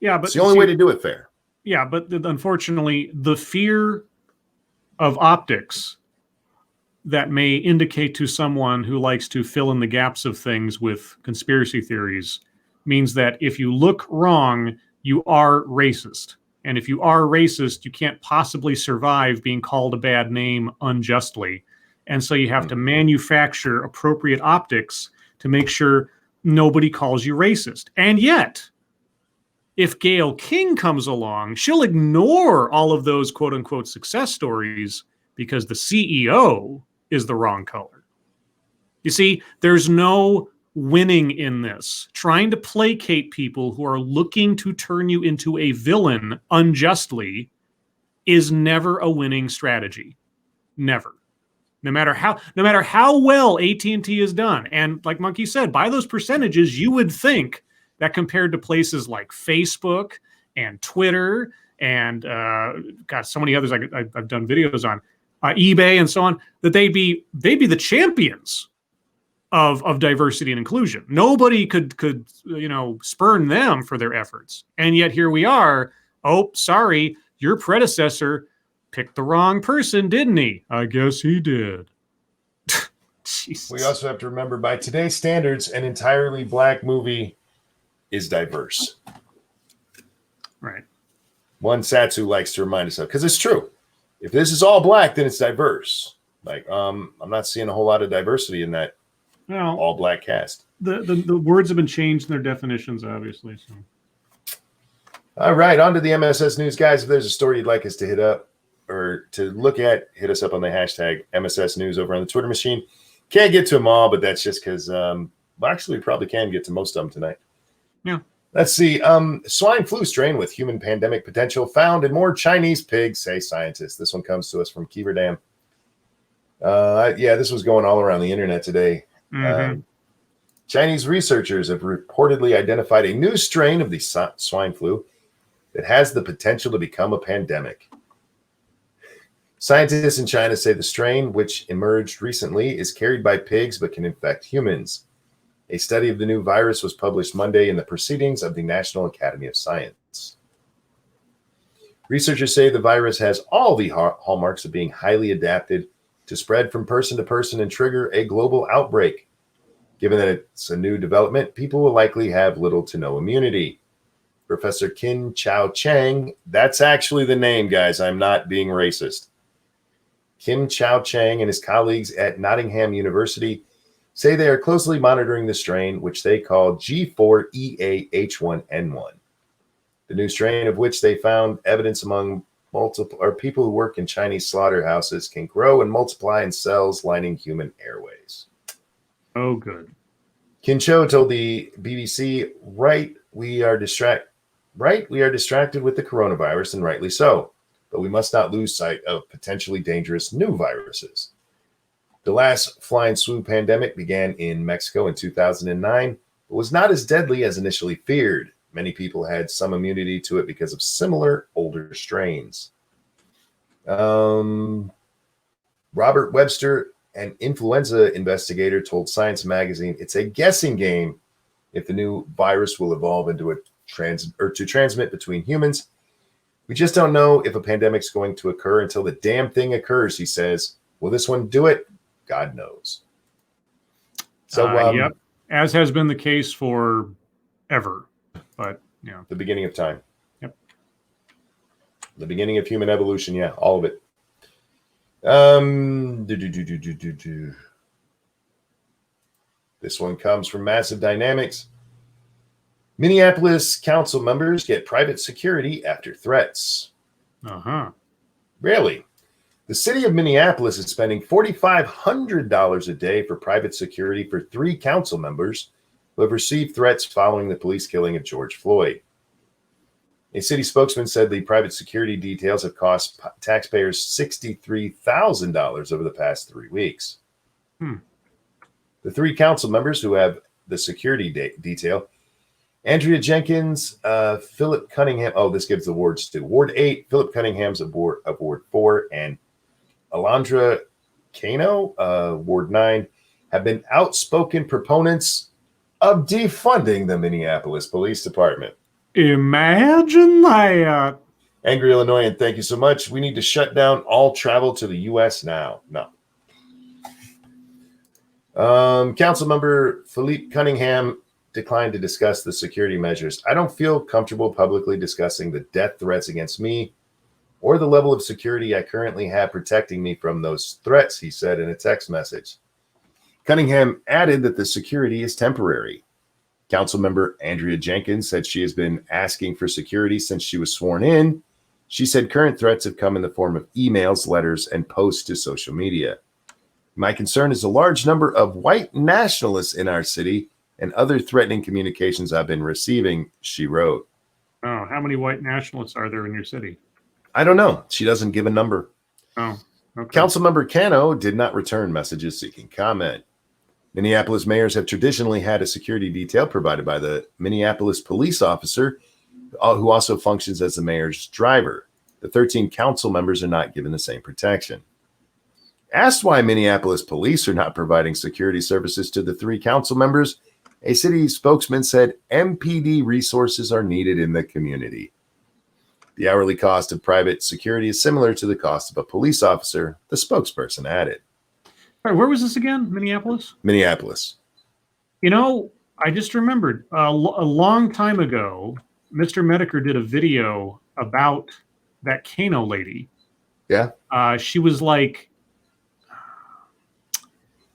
Yeah, but it's the only way to do it fair. Yeah, but unfortunately, the fear of optics that may indicate to someone who likes to fill in the gaps of things with conspiracy theories means that if you look wrong, you are racist. And if you are racist, you can't possibly survive being called a bad name unjustly. And so you have to manufacture appropriate optics to make sure nobody calls you racist. And yet, if Gayle King comes along, she'll ignore all of those quote unquote success stories because the CEO is the wrong color. You see, there's no winning in this. Trying to placate people who are looking to turn you into a villain unjustly is never a winning strategy. Never. No matter how well AT&T is done. And like Monkey said, by those percentages, you would think that compared to places like Facebook and Twitter and so many others I've done videos on, eBay and so on, that they'd be the champions of diversity and inclusion. Nobody could spurn them for their efforts. And yet here we are. Oh, sorry, your predecessor picked the wrong person, didn't he? I guess he did. We also have to remember, by today's standards, an entirely black movie is diverse. Right. One Satsu likes to remind us of, because it's true. If this is all black, then it's diverse. Like, I'm not seeing a whole lot of diversity in that all black cast. The words have been changed in their definitions, obviously. So. All right, on to the MSS news, guys. If there's a story you'd like us to hit up or to look at, hit us up on the hashtag MSS news over on the Twitter machine. Can't get to them all, but that's just because, actually, we probably can get to most of them tonight. Yeah. Let's see. Swine flu strain with human pandemic potential found in more Chinese pigs, say scientists. This one comes to us from Kiever Dam. This was going all around the internet today. Mm-hmm. Chinese researchers have reportedly identified a new strain of the swine flu that has the potential to become a pandemic. Scientists in China say the strain, which emerged recently, is carried by pigs but can infect humans. A study of the new virus was published Monday in the Proceedings of the National Academy of Science. Researchers say the virus has all the hallmarks of being highly adapted to spread from person to person and trigger a global outbreak. Given that it's a new development, people will likely have little to no immunity. Professor Qin Chao Chang, that's actually the name, guys. I'm not being racist. Kim Chao Chang and his colleagues at Nottingham University say they are closely monitoring the strain, which they call G4EAH1N1. The new strain, of which they found evidence among people who work in Chinese slaughterhouses, can grow and multiply in cells lining human airways. Oh, good. Qin Chao told the BBC, we are distracted with the coronavirus, and rightly so. But we must not lose sight of potentially dangerous new viruses. The last flying flu pandemic began in Mexico in 2009, but was not as deadly as initially feared. Many people had some immunity to it because of similar older strains. Robert Webster, an influenza investigator, told Science magazine it's a guessing game if the new virus will evolve into to transmit between humans. We just don't know if a pandemic's going to occur until the damn thing occurs, he says. Will this one do it? God knows. So, yep. as has been the case for ever. But yeah, The beginning of time. Yep. The beginning of human evolution. Yeah, all of it. This one comes from Massive Dynamics. Minneapolis council members get private security after threats. Really? The city of Minneapolis is spending $4,500 a day for private security for 3 council members who have received threats following the police killing of George Floyd. A city spokesman said the private security details have cost taxpayers $63,000 over the past 3 weeks. The 3 council members who have the security detail, Andrea Jenkins, Philip Cunningham. Oh, this gives the wards to Ward 8, Philip Cunningham's of Ward 4, and Alondra Cano, Ward 9, have been outspoken proponents of defunding the Minneapolis Police Department. Imagine that. Angry Illinoisan, thank you so much. We need to shut down all travel to the U.S. now. No. Councilmember Philippe Cunningham declined to discuss the security measures. I don't feel comfortable publicly discussing the death threats against me or the level of security I currently have protecting me from those threats, he said in a text message. Cunningham added that the security is temporary. Councilmember Andrea Jenkins said she has been asking for security since she was sworn in. She said current threats have come in the form of emails, letters, and posts to social media. My concern is a large number of white nationalists in our city and other threatening communications I've been receiving, she wrote. Oh, how many white nationalists are there in your city? I don't know. She doesn't give a number. Oh, okay. Councilmember Cano did not return messages seeking comment. Minneapolis mayors have traditionally had a security detail provided by the Minneapolis police officer, who also functions as the mayor's driver. The 13 council members are not given the same protection. Asked why Minneapolis police are not providing security services to the 3 council members, a city spokesman said MPD resources are needed in the community. The hourly cost of private security is similar to the cost of a police officer, the spokesperson added. All right, where was this again? Minneapolis? Minneapolis. You know, I just remembered a long time ago, Mr. Mediker did a video about that Kano lady. Yeah. She was like,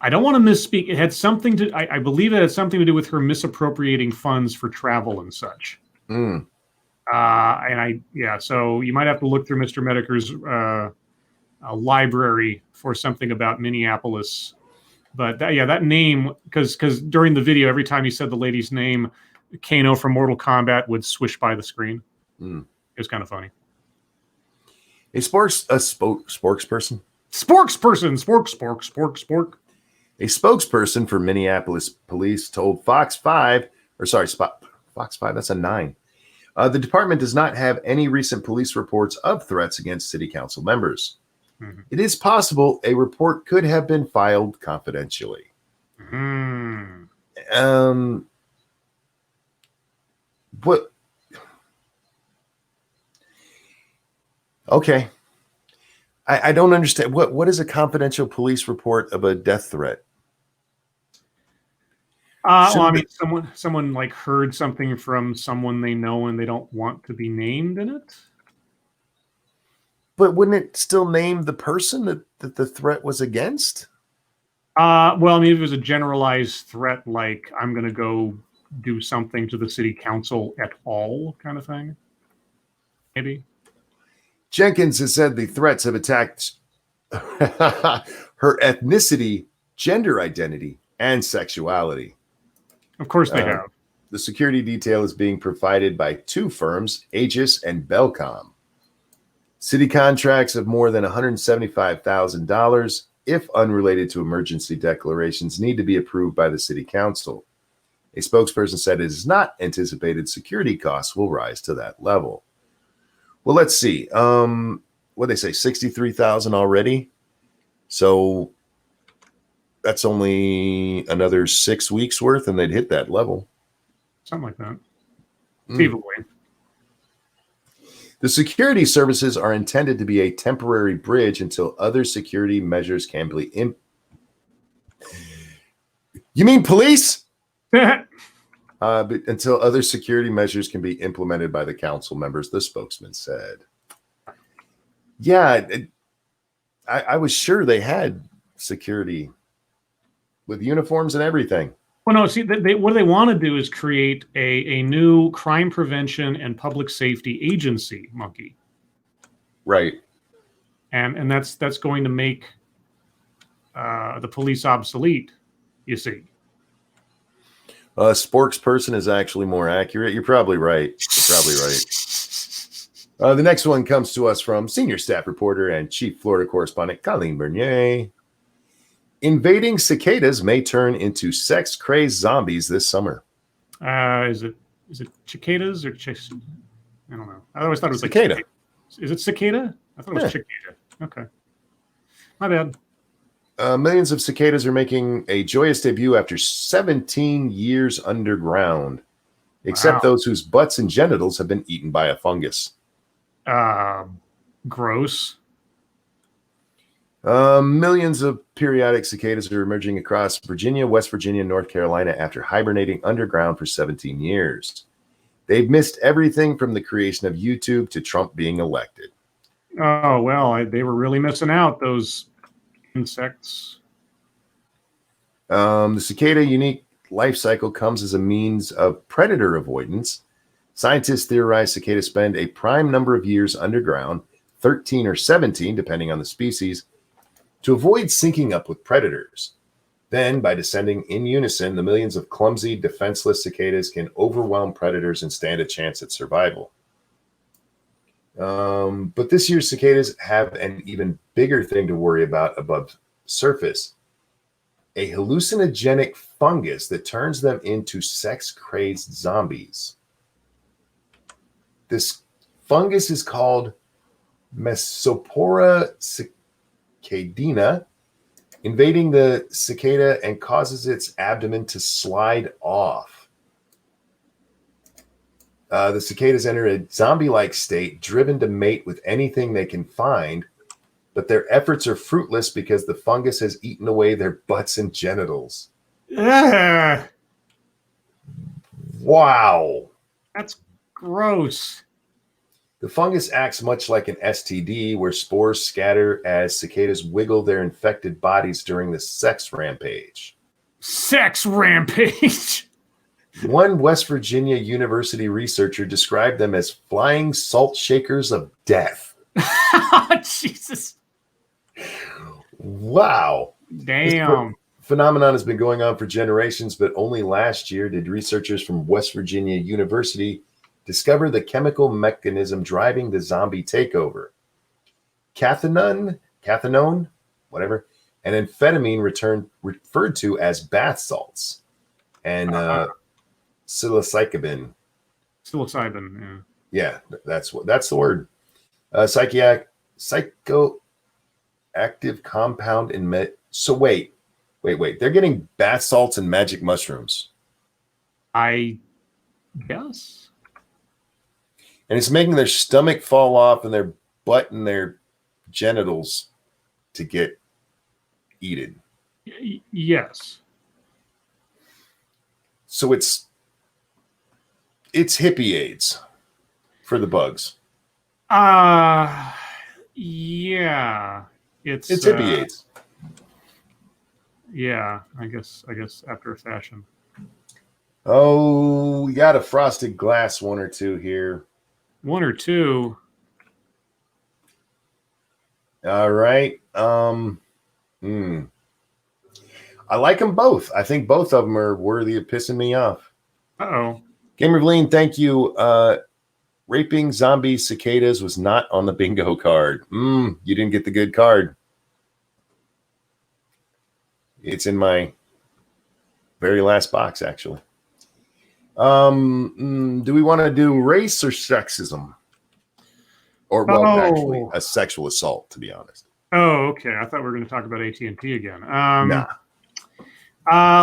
I don't want to misspeak. It had something to, I believe it had something to do with her misappropriating funds for travel and such. So you might have to look through Mr. Mediker's library for something about Minneapolis. But that name, because during the video, every time he said the lady's name, Kano from Mortal Kombat would swish by the screen. It was kind of funny. A spokesperson? Spork. A spokesperson for Minneapolis police told Fox 5, Fox 5, that's a 9. The department does not have any recent police reports of threats against city council members. It is possible a report could have been filed confidentially. What? Okay. I don't understand. What is a confidential police report of a death threat? Someone like heard something from someone they know and they don't want to be named in it. But wouldn't it still name the person that the threat was against? If it was a generalized threat, like I'm going to go do something to the city council at all kind of thing. Maybe. Jenkins has said the threats have attacked her ethnicity, gender identity, and sexuality. Of course they have. The security detail is being provided by 2 firms, Aegis and Belcom. City contracts of more than $175,000, if unrelated to emergency declarations, need to be approved by the city council. A spokesperson said it is not anticipated security costs will rise to that level. Well, let's see. What they say, 63,000 already. So that's only another 6 weeks worth, and they'd hit that level. Something like that. Conceivably. The security services are intended to be a temporary bridge until other security measures can be You mean police? But until other security measures can be implemented by the council members, the spokesman said. Yeah, I was sure they had security with uniforms and everything. Well, no, see, what they want to do is create a new crime prevention and public safety agency, Monkey. Right. And that's going to make the police obsolete, you see. Spokesperson is actually more accurate. You're probably right. The next one comes to us from senior staff reporter and chief Florida correspondent Colleen Bernier. Invading cicadas may turn into sex-crazed zombies this summer. Is it cicadas or I don't know. I always thought it was cicada. Like is it cicada? I thought it was cicada. Okay, my bad. Millions of cicadas are making a joyous debut after 17 years underground, except those whose butts and genitals have been eaten by a fungus. Gross. Millions of periodic cicadas are emerging across Virginia, West Virginia, and North Carolina after hibernating underground for 17 years. They've missed everything from the creation of YouTube to Trump being elected. Oh, well, they were really missing out, those insects. The cicada unique life cycle comes as a means of predator avoidance. Scientists theorize cicadas spend a prime number of years underground, 13 or 17, depending on the species, to avoid syncing up with predators. Then, by descending in unison, the millions of clumsy, defenseless cicadas can overwhelm predators and stand a chance at survival. But this year's cicadas have an even bigger thing to worry about above surface. A hallucinogenic fungus that turns them into sex-crazed zombies. This fungus is called Mesopora cicadina, invading the cicada and causes its abdomen to slide off. The cicadas enter a zombie-like state, driven to mate with anything they can find, but their efforts are fruitless because the fungus has eaten away their butts and genitals. Ugh. Wow. That's gross. The fungus acts much like an STD, where spores scatter as cicadas wiggle their infected bodies during the sex rampage. Sex rampage? One West Virginia University researcher described them as flying salt shakers of death. Jesus. Wow. Damn. This phenomenon has been going on for generations, but only last year did researchers from West Virginia University discover the chemical mechanism driving the zombie takeover. Cathinone, whatever, and amphetamine referred to as bath salts, and psilocybin. Psilocybin, yeah. Yeah, that's the word. Psychoactive compound in So wait. They're getting bath salts and magic mushrooms. I guess. And it's making their stomach fall off and their butt and their genitals to get eaten. Yes. So it's hippie AIDS for the bugs. Yeah. It's hippie AIDS. Yeah, I guess after a fashion. Oh, we got a frosted glass one or two here. One or two. All right. I like them both. I think both of them are worthy of pissing me off. Uh-oh. Gamer Vleen, thank you. Raping zombie cicadas was not on the bingo card. You didn't get the good card. It's in my very last box, actually. Do we want to do race or sexism? Or, well, actually, a sexual assault, to be honest. Oh, okay. I thought we were going to talk about AT&T again. Nah.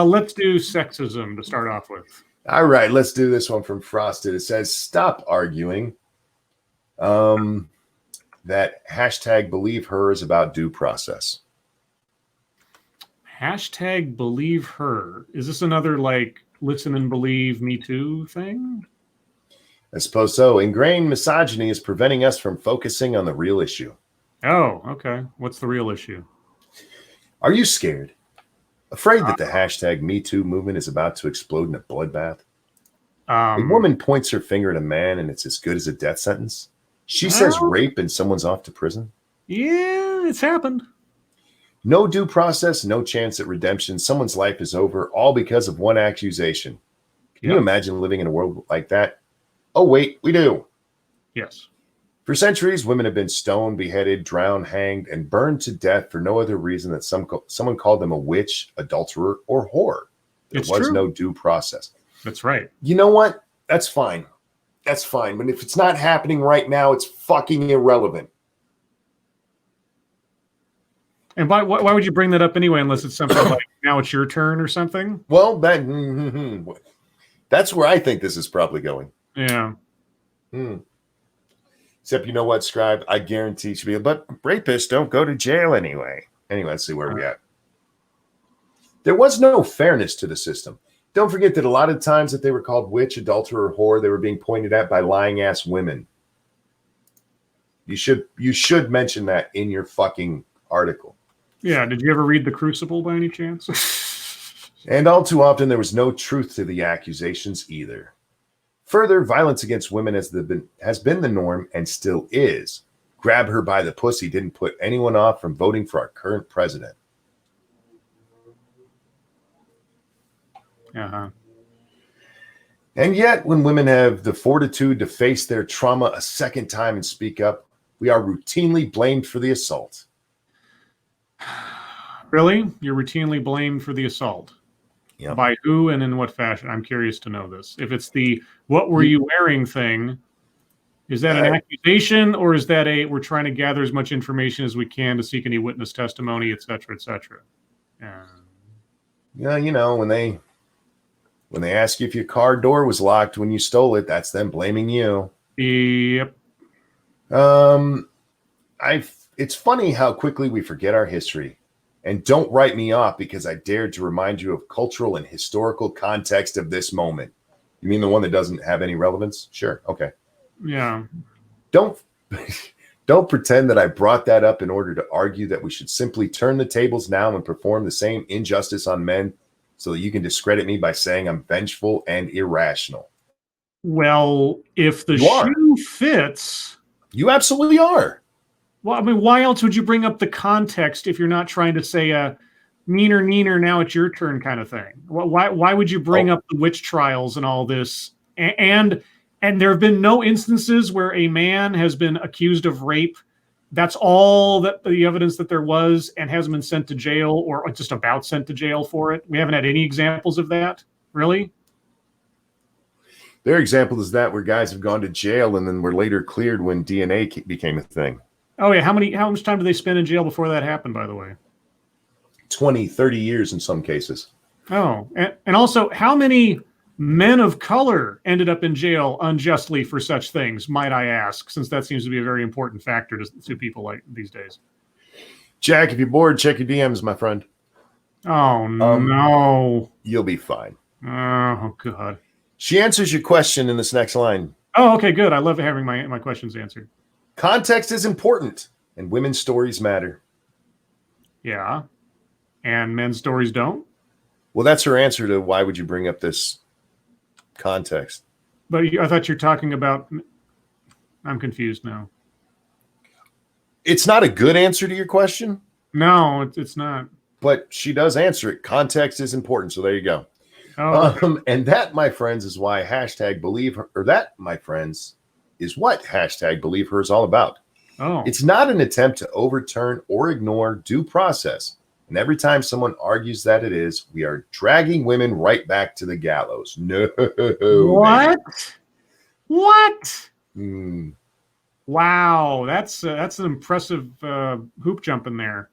Let's do sexism to start off with. All right, let's do this one from Frosted. It says, stop arguing that hashtag believe her is about due process. Hashtag believe her. Is this another, like, listen and believe Me Too thing? I suppose so. Ingrained misogyny is preventing us from focusing on the real issue. Oh, okay. What's the real issue? Are you scared? Afraid that the hashtag Me Too movement is about to explode in a bloodbath? A woman points her finger at a man and it's as good as a death sentence. She says rape and someone's off to prison. Yeah, it's happened. No due process, no chance at redemption. Someone's life is over, all because of one accusation. Can you imagine living in a world like that? Oh, wait, we do. Yes. For centuries, women have been stoned, beheaded, drowned, hanged, and burned to death for no other reason than someone called them a witch, adulterer, or whore. There was no due process. That's right. You know what? That's fine. That's fine. But if it's not happening right now, it's fucking irrelevant. And why would you bring that up anyway, unless it's something like now it's your turn or something? Well, that's where I think this is probably going. Yeah. Except, you know what, Scribe? I guarantee you be, but rapists don't go to jail anyway. Anyway, let's see where we're at. There was no fairness to the system. Don't forget that a lot of times that they were called witch, adulterer, or whore, they were being pointed at by lying ass women. You should mention that in your fucking article. Yeah. Did you ever read The Crucible by any chance? And all too often, there was no truth to the accusations either. Further, violence against women has been the norm and still is. Grab her by the pussy didn't put anyone off from voting for our current president. Uh-huh. And yet, when women have the fortitude to face their trauma a second time and speak up, we are routinely blamed for the assault. Really? You're routinely blamed for the assault? Yep. By who and in what fashion? I'm curious to know this. If it's the "what were you wearing" thing, is that an accusation, or is that we're trying to gather as much information as we can to seek any witness testimony, et cetera, et cetera? Yeah, you know, when they ask you if your car door was locked when you stole it, that's them blaming you. Yep. It's funny how quickly we forget our history. And don't write me off because I dared to remind you of cultural and historical context of this moment. You mean the one that doesn't have any relevance? Sure. Okay. Yeah. Don't pretend that I brought that up in order to argue that we should simply turn the tables now and perform the same injustice on men so that you can discredit me by saying I'm vengeful and irrational. Well, if the shoe fits... You absolutely are. Well, I mean, why else would you bring up the context if you're not trying to say neener, now it's your turn kind of thing? Why would you bring up the witch trials and all this? And there have been no instances where a man has been accused of rape. That's all that the evidence that there was, and hasn't been sent to jail or just about sent to jail for it. We haven't had any examples of that, really. There are examples of that where guys have gone to jail and then were later cleared when DNA became a thing. Oh, yeah. How much time did they spend in jail before that happened, by the way? 20, 30 years in some cases. Oh, and also, how many men of color ended up in jail unjustly for such things, might I ask, since that seems to be a very important factor to people like these days. Jack, if you're bored, check your DMs, my friend. Oh, no. You'll be fine. Oh, God. She answers your question in this next line. Oh, okay, good. I love having my questions answered. Context is important, and women's stories matter. Yeah. And men's stories don't? Well, that's her answer to why would you bring up this context. But I thought you're talking about... I'm confused now. It's not a good answer to your question. No, it's not. But she does answer it. Context is important, so there you go. Oh, okay. And that, my friends, is why hashtag believe her, or that, my friends, is what hashtag believe her is all about. Oh. It's not an attempt to overturn or ignore due process. And every time someone argues that it is, we are dragging women right back to the gallows. No. What? What? Mm. Wow, that's an impressive hoop jump in there.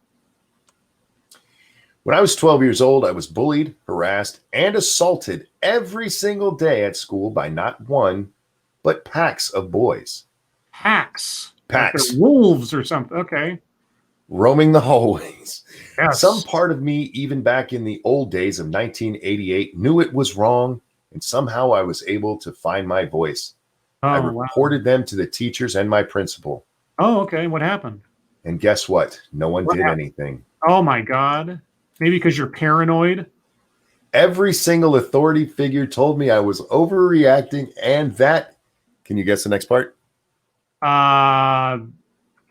When I was 12 years old, I was bullied, harassed, and assaulted every single day at school by not one, but packs of boys. Packs. Packs. Like they're wolves or something. Okay. roaming the hallways. Yes. Some part of me, even back in the old days of 1988, knew it was wrong, and somehow I was able to find my voice. I Oh, wow. reported them to the teachers and my principal. Oh, okay. What happened? And guess what? No one What did happened? anything. Oh, my God. Maybe because you're paranoid? Every single authority figure told me I was overreacting and that. Can you guess the next part?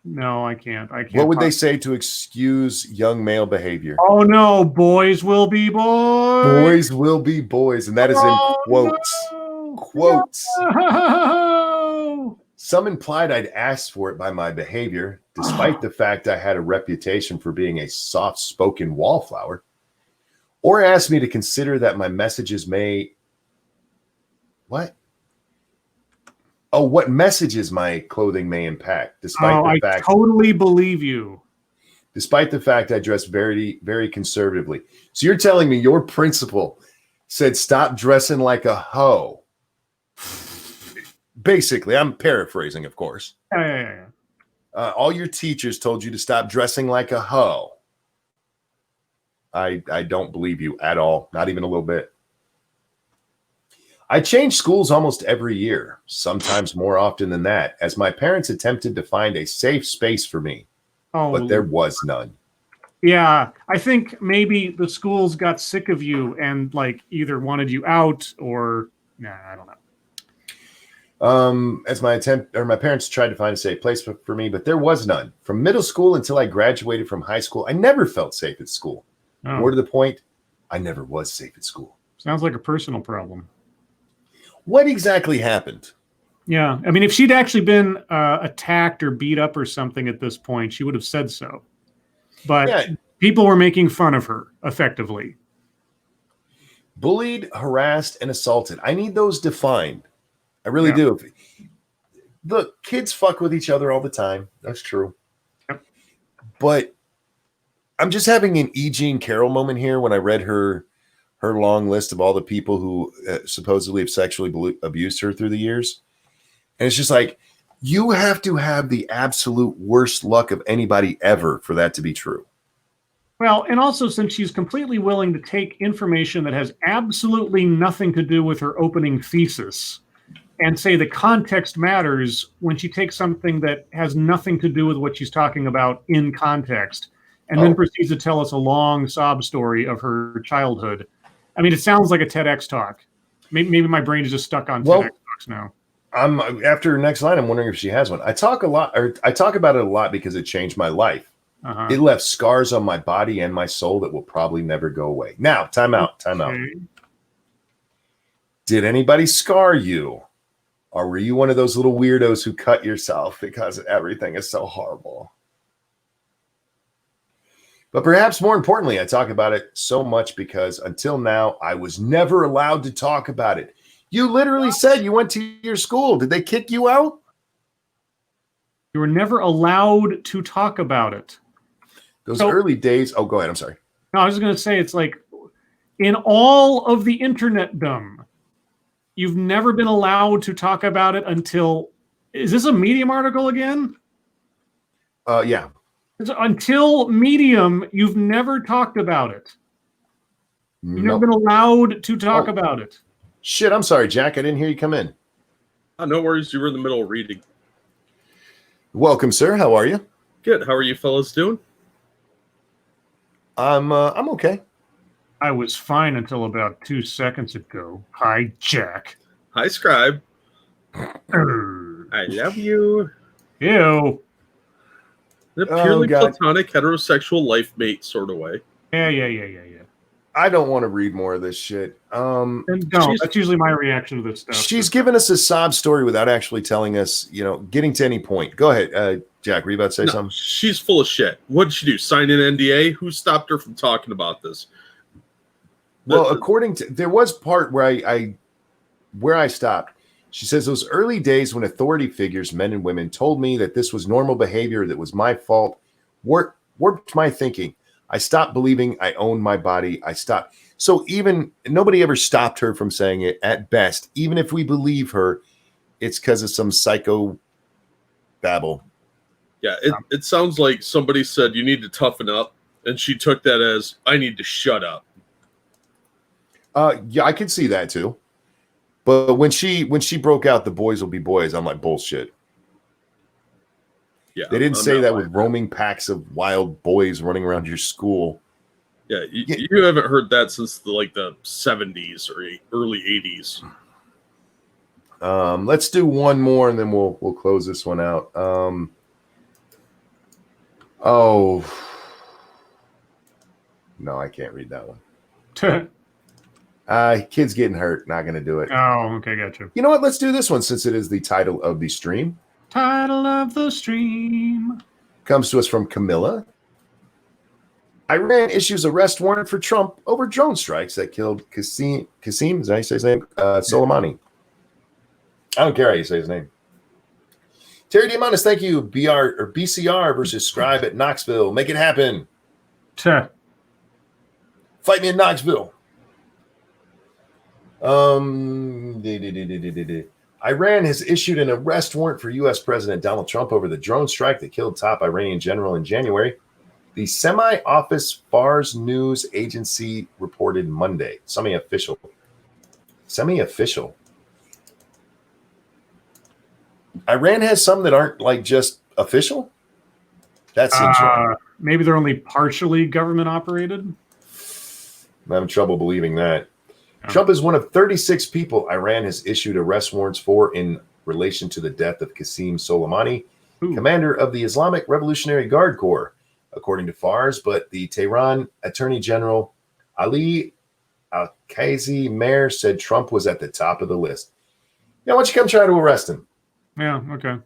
No, I can't. What would they say to excuse young male behavior? Oh, no. Boys will be boys. Boys will be boys. And that is in quotes. No. Quotes. No. Some implied I'd asked for it by my behavior, despite the fact I had a reputation for being a soft-spoken wallflower, or asked me to consider that my messages may... What? Oh, what messages my clothing may impact, despite the fact... I totally believe you. Despite the fact I dress very, very conservatively. So you're telling me your principal said stop dressing like a hoe. Basically, I'm paraphrasing, of course. Yeah. All your teachers told you to stop dressing like a hoe. I don't believe you at all, not even a little bit. I changed schools almost every year, sometimes more often than that, as my parents attempted to find a safe space for me, but there was none. Yeah, I think maybe the schools got sick of you and like either wanted you out or I don't know. As my parents tried to find a safe place for me, but there was none. From middle school until I graduated from high school, I never felt safe at school. Oh. More to the point, I never was safe at school. Sounds like a personal problem. What exactly happened? Yeah, I mean, if she'd actually been attacked or beat up or something at this point, she would have said so. But people were making fun of her, effectively. Bullied, harassed, and assaulted. I need those defined. I really do. Look, kids fuck with each other all the time. That's true. Yep. But I'm just having an E. Jean Carroll moment here when I read her long list of all the people who supposedly have sexually abused her through the years. And it's just like, you have to have the absolute worst luck of anybody ever for that to be true. Well, and also since she's completely willing to take information that has absolutely nothing to do with her opening thesis and say the context matters when she takes something that has nothing to do with what she's talking about in context, and then proceeds to tell us a long sob story of her childhood. I mean, it sounds like a TEDx talk. Maybe my brain is just stuck on TEDx talks now. After her next line, I'm wondering if she has one. I talk about it a lot because it changed my life. Uh-huh. It left scars on my body and my soul that will probably never go away. Now, time out. Did anybody scar you? Or were you one of those little weirdos who cut yourself because everything is so horrible? But perhaps more importantly, I talk about it so much because until now, I was never allowed to talk about it. You literally said you went to your school. Did they kick you out? You were never allowed to talk about it. Those early days. Oh, go ahead. I'm sorry. No, I was going to say, it's like in all of the internet-dom, you've never been allowed to talk about it until... Is this a Medium article again? Yeah. Until Medium, you've never talked about it. You've never been allowed to talk about it. Shit, I'm sorry, Jack. I didn't hear you come in. No worries. You were in the middle of reading. Welcome, sir. How are you? Good. How are you fellas doing? I'm okay. I was fine until about 2 seconds ago. Hi, Jack. Hi, Scribe. I love you. Ew. In a purely platonic heterosexual life mate sort of way. Yeah. I don't want to read more of this shit. And that's usually my reaction to this stuff. She's given us a sob story without actually telling us, getting to any point. Go ahead, Jack. Were you about to say something? She's full of shit. What did she do? Sign an NDA? Who stopped her from talking about this? Well, according to there was part where I stopped. She says those early days when authority figures, men and women, told me that this was normal behavior, that was my fault, warped my thinking. I stopped believing I owned my body. I stopped. So even nobody ever stopped her from saying it at best. Even if we believe her, it's because of some psycho babble. Yeah, it sounds like somebody said you need to toughen up, and she took that as I need to shut up. Yeah, I can see that too. But when she broke out, the boys will be boys, I'm like, bullshit. Yeah, they didn't I'm say not that buying with roaming packs of wild boys running around your school. Yeah, you haven't heard that since the 70s or early 80s. Let's do one more and then we'll close this one out. Oh no, I can't read that one. Kids getting hurt, not gonna do it. Oh, okay, gotcha. You know what? Let's do this one since it is the title of the stream. Title of the stream comes to us from Camilla. Iran issues arrest warrant for Trump over drone strikes that killed Qasim, is that how you say his name? Soleimani. I don't care how you say his name. Terry Diamandis, thank you. BCR versus Scribe at Knoxville. Make it happen. Fight me in Knoxville. Iran has issued an arrest warrant for U.S. President Donald Trump over the drone strike that killed top Iranian general in January. The semi-office Fars News Agency reported Monday. Semi-official. Iran has some that aren't just official? That seems wrong. Maybe they're only partially government operated? I'm having trouble believing that. Trump is one of 36 people Iran has issued arrest warrants for in relation to the death of Qasim Soleimani, commander of the Islamic Revolutionary Guard Corps, according to Fars. But the Tehran Attorney General Ali Al-Qazi Mayor said Trump was at the top of the list. Yeah, why don't you come try to arrest him? Yeah, okay.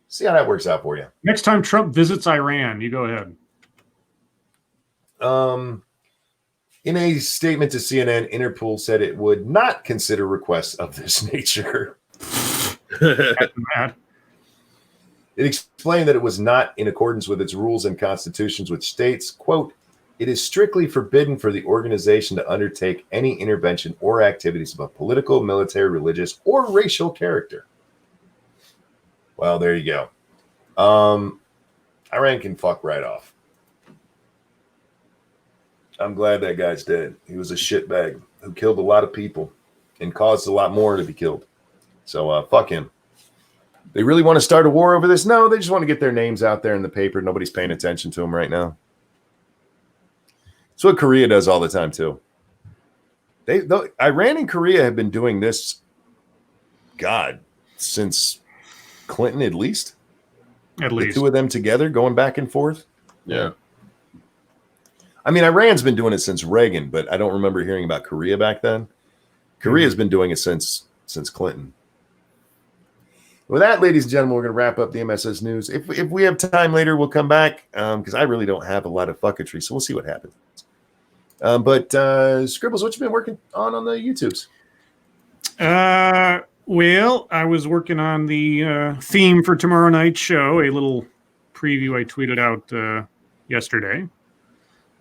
See how that works out for you. Next time Trump visits Iran, you go ahead. In a statement to CNN, Interpol said it would not consider requests of this nature. It explained that it was not in accordance with its rules and constitutions, which states, quote, it is strictly forbidden for the organization to undertake any intervention or activities of a political, military, religious, or racial character. Well, there you go. Iran can fuck right off. I'm glad that guy's dead. He was a shitbag who killed a lot of people and caused a lot more to be killed. So fuck him. They really want to start a war over this? No, they just want to get their names out there in the paper. Nobody's paying attention to them right now. It's what Korea does all the time too. Iran and Korea have been doing this, since Clinton at least. The two of them together going back and forth. Yeah. I mean, Iran's been doing it since Reagan, but I don't remember hearing about Korea back then. Korea's been doing it since Clinton. With that, ladies and gentlemen, we're going to wrap up the MSS News. If we have time later, we'll come back because I really don't have a lot of fucketry, so we'll see what happens. But Scribbles, what you been working on the YouTubes? Well, I was working on the theme for tomorrow night's show, a little preview I tweeted out yesterday.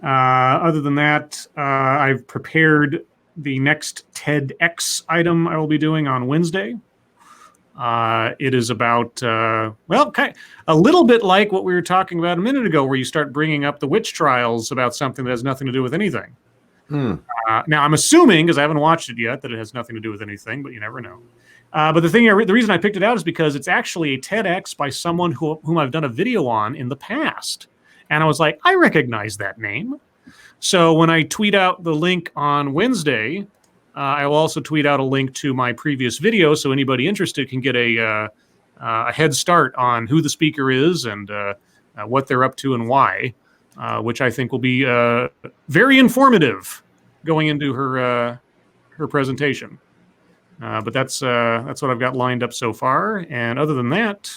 Other than that, I've prepared the next TEDx item I will be doing on Wednesday. It is about, a little bit like what we were talking about a minute ago, where you start bringing up the witch trials about something that has nothing to do with anything. Now, I'm assuming, because I haven't watched it yet, that it has nothing to do with anything, but you never know. But the reason I picked it out is because it's actually a TEDx by someone whom I've done a video on in the past. And I was like, I recognize that name. So when I tweet out the link on Wednesday, I will also tweet out a link to my previous video, so anybody interested can get a head start on who the speaker is and what they're up to and why, which I think will be very informative going into her presentation. But that's what I've got lined up so far. And other than that,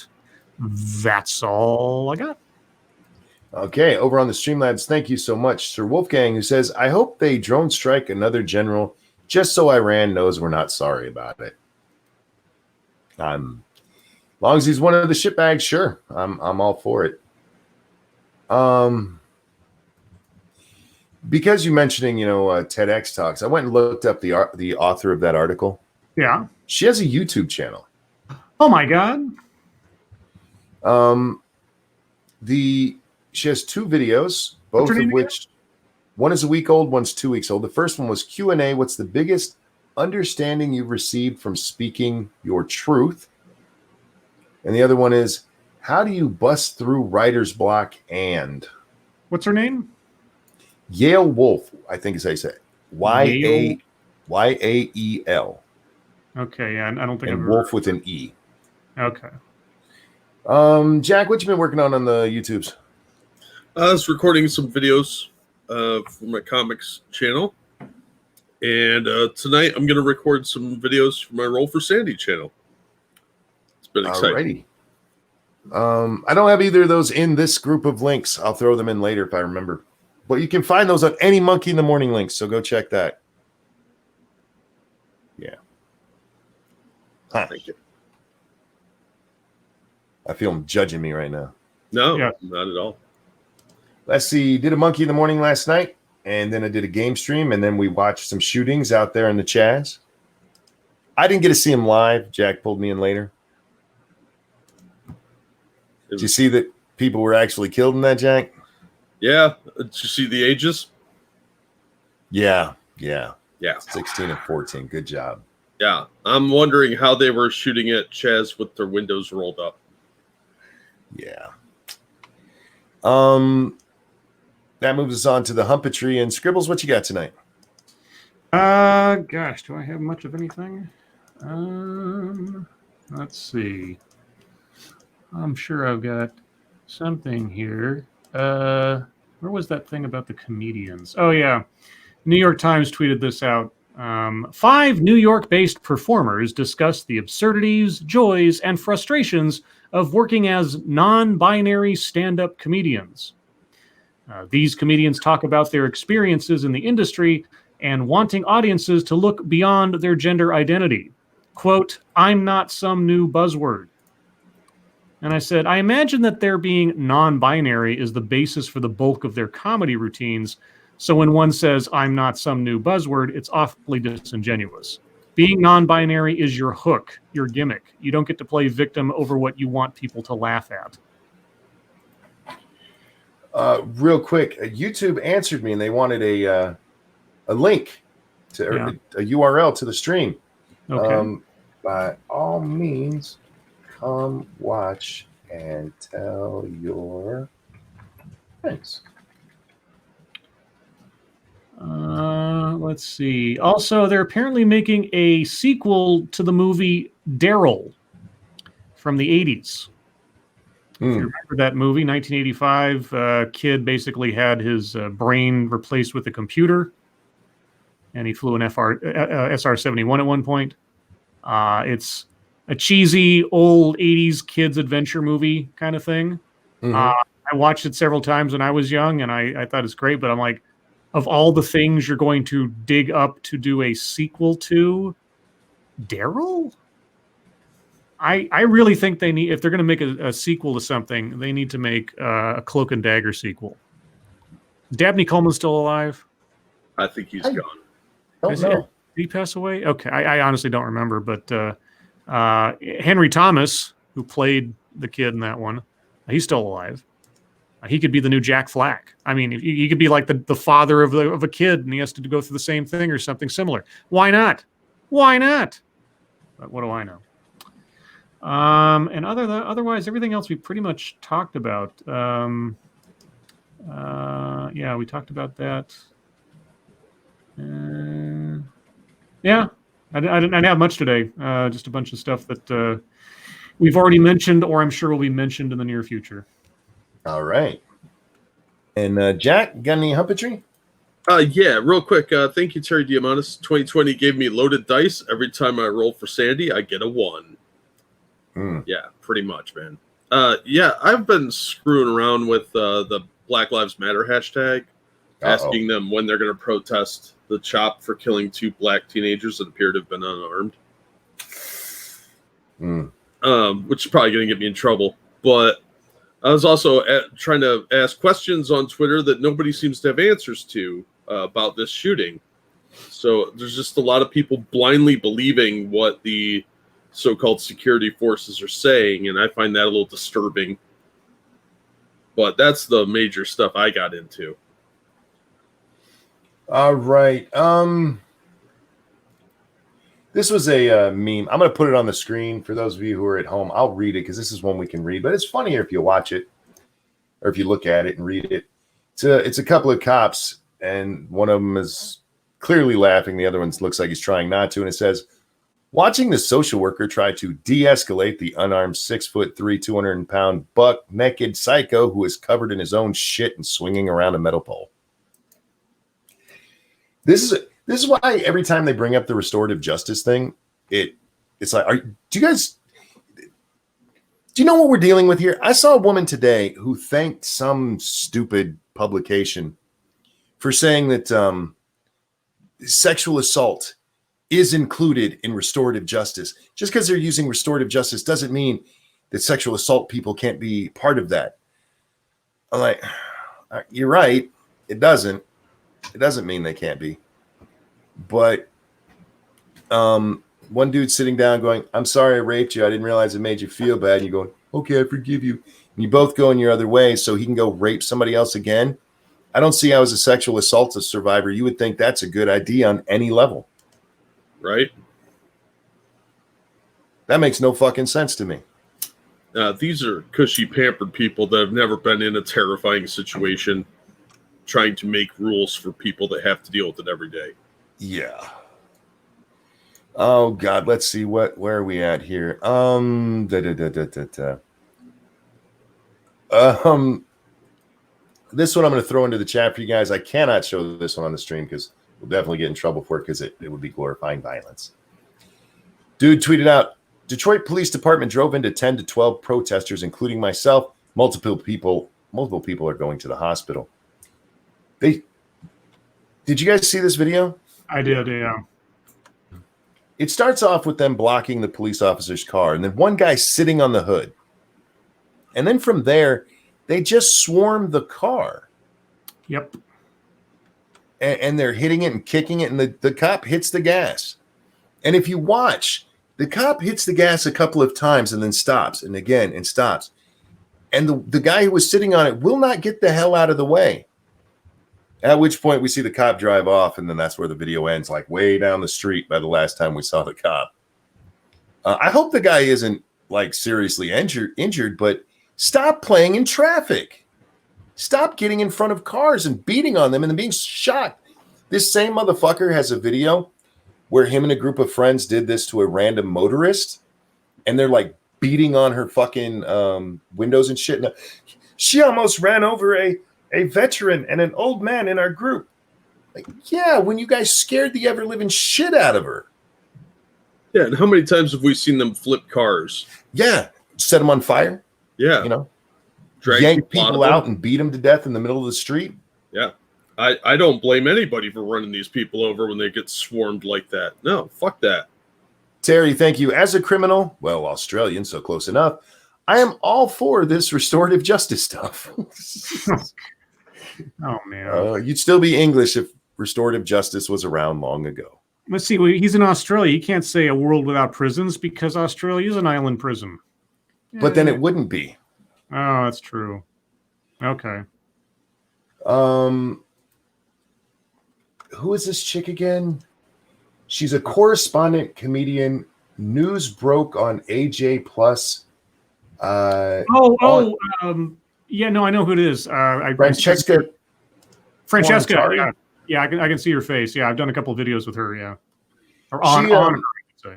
that's all I got. Okay, over on the Streamlabs, thank you so much, Sir Wolfgang, who says, I hope they drone strike another general just so Iran knows we're not sorry about it. As long as he's one of the shitbags, sure, I'm all for it. Because you're mentioning, TEDx talks, I went and looked up the author of that article. Yeah. She has a YouTube channel. Oh my God. She has 2 videos, What's both her of name which one is a week old, one's 2 weeks old. The first one was Q&A. What's the biggest understanding you've received from speaking your truth? And the other one is, how do you bust through writer's block? And What's her name? Yale Wolf, I think is how you say it. Yale? Yael. Okay, yeah, I don't think I've And heard. Wolf with an E. Okay. Jack, what you been working on the YouTubes? I was recording some videos for my comics channel. And tonight I'm going to record some videos for my Roll for Sandy channel. It's been exciting. Alrighty. I don't have either of those in this group of links. I'll throw them in later if I remember. But you can find those on any Monkey in the Morning links, so go check that. Yeah. Huh. Thank you. I feel him judging me right now. No, Yeah. not at all. Let's see. Did a Monkey in the Morning last night, and then I did a game stream, and then we watched some shootings out there in the Chaz. I didn't get to see him live. Jack pulled me in later. Did you see that people were actually killed in that, Jack? Yeah. Did you see the ages? Yeah. 16 and 14. Good job. Yeah. I'm wondering how they were shooting at Chaz with their windows rolled up. Yeah. That moves us on to the Humpetry and Scribbles. What you got tonight? Gosh, do I have much of anything? Let's see. I'm sure I've got something here. Where was that thing about the comedians? Oh, yeah. New York Times tweeted this out. 5 New York-based performers discuss the absurdities, joys, and frustrations of working as non-binary stand-up comedians. These comedians talk about their experiences in the industry and wanting audiences to look beyond their gender identity. Quote, I'm not some new buzzword. And I said, I imagine that their being non-binary is the basis for the bulk of their comedy routines. So when one says, I'm not some new buzzword, it's awfully disingenuous. Being non-binary is your hook, your gimmick. You don't get to play victim over what you want people to laugh at. Real quick, YouTube answered me, and they wanted a link to a URL to the stream. Okay. By all means, come watch and tell your friends. Let's see. Also, they're apparently making a sequel to the movie Daryl from the 80s. If you remember that movie, 1985, kid basically had his brain replaced with a computer, and he flew an SR-71 at one point. It's a cheesy, old 80s kids adventure movie kind of thing. I watched it several times when I was young, and I thought it's great, but I'm like, of all the things you're going to dig up to do a sequel to, Daryl? I really think they need, if they're going to make a sequel to something, they need to make a Cloak and Dagger sequel. Dabney Coleman's still alive? I think he's gone. Don't know. Did he pass away? Okay, I honestly don't remember, but Henry Thomas, who played the kid in that one, he's still alive. He could be the new Jack Flack. I mean, he could be like the father of a kid, and he has to go through the same thing or something similar. Why not? Why not? But what do I know? And otherwise, everything else we pretty much talked about. Yeah, we talked about that. Yeah, I didn't have much today. Just a bunch of stuff that we've already mentioned, or I'm sure will be mentioned in the near future. All right. And Jack, got any Humpetry? Yeah, real quick. Thank you, Terry Diamandis. 2020 gave me loaded dice. Every time I roll for Sandy, I get a 1. Yeah, pretty much, man. Yeah, I've been screwing around with the Black Lives Matter hashtag, asking them when they're going to protest the CHOP for killing 2 black teenagers that appear to have been unarmed. Which is probably going to get me in trouble. But I was also trying to ask questions on Twitter that nobody seems to have answers to about this shooting. So there's just a lot of people blindly believing what the so-called security forces are saying, and I find that a little disturbing. But that's the major stuff I got into. All right. This was a meme. I'm going to put it on the screen for those of you who are at home. I'll read it because this is one we can read, but it's funnier if you watch it or if you look at it and read it. It's a couple of cops, and one of them is clearly laughing. The other one looks like he's trying not to, and it says, "Watching the social worker try to de-escalate the unarmed 6'3", 200-pound buck-naked psycho who is covered in his own shit and swinging around a metal pole." This is why every time they bring up the restorative justice thing, it's like, do you know what we're dealing with here? I saw a woman today who thanked some stupid publication for saying that sexual assault is included in restorative justice. Just because they're using restorative justice doesn't mean that sexual assault people can't be part of that. I'm like, you're right. It doesn't mean they can't be. But one dude sitting down going, "I'm sorry I raped you. I didn't realize it made you feel bad." And you go, "Okay, I forgive you." And you both go in your other way so he can go rape somebody else again. I don't see how, as a sexual assault survivor, you would think that's a good idea on any level. Right? That makes no fucking sense to me. These are cushy, pampered people that have never been in a terrifying situation trying to make rules for people that have to deal with it every day. Yeah. Oh God, let's see where are we at here? This one I'm going to throw into the chat for you guys. I cannot show this one on the stream because we'll definitely get in trouble for it because it would be glorifying violence. Dude tweeted out, "Detroit Police Department drove into 10 to 12 protesters, including myself. Multiple people are going to the hospital." Did you guys see this video? I did, yeah. It starts off with them blocking the police officer's car, and then one guy sitting on the hood. And then from there, they just swarm the car. Yep. And they're hitting it and kicking it, and the cop hits the gas. And if you watch, the cop hits the gas a couple of times and then stops, and again, and stops. And the guy who was sitting on it will not get the hell out of the way. At which point we see the cop drive off, and then that's where the video ends, like way down the street by the last time we saw the cop. I hope the guy isn't like seriously injured, but stop playing in traffic. Stop getting in front of cars and beating on them and then being shocked. This same motherfucker has a video where him and a group of friends did this to a random motorist, and they're like beating on her fucking windows and shit. Now, she almost ran over a veteran and an old man in our group. Like, yeah, when you guys scared the ever-living shit out of her. Yeah, and how many times have we seen them flip cars? Yeah, set them on fire. Yeah. You know, drag yank people out and beat them to death in the middle of the street. Yeah. I don't blame anybody for running these people over when they get swarmed like that. No, fuck that. Terry, thank you. As a criminal, well, Australian, so close enough, I am all for this restorative justice stuff. Oh, man. You'd still be English if restorative justice was around long ago. Let's see. Well, he's in Australia. You can't say a world without prisons because Australia is an island prison. But then it wouldn't be. Oh, that's true. Okay. Who is this chick again? She's a correspondent comedian. News broke on AJ Plus. Yeah, no, I know who it is. Francesca. Yeah, yeah, I can see her face. Yeah, I've done a couple of videos with her. Yeah, or on her, I should say.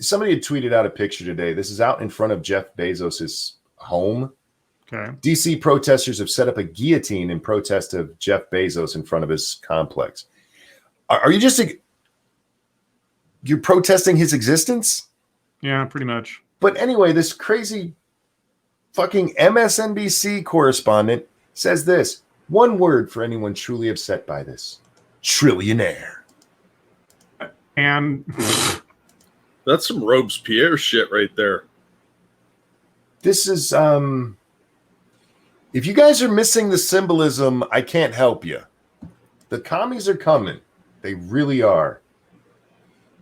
Somebody had tweeted out a picture today. This is out in front of Jeff Bezos's home. Okay. DC protesters have set up a guillotine in protest of Jeff Bezos in front of his complex. Are you just you're protesting his existence? Yeah, pretty much. But anyway, this crazy fucking MSNBC correspondent says this. One word for anyone truly upset by this. Trillionaire. And that's some Robespierre shit right there. This is if you guys are missing the symbolism, I can't help you. The commies are coming. They really are.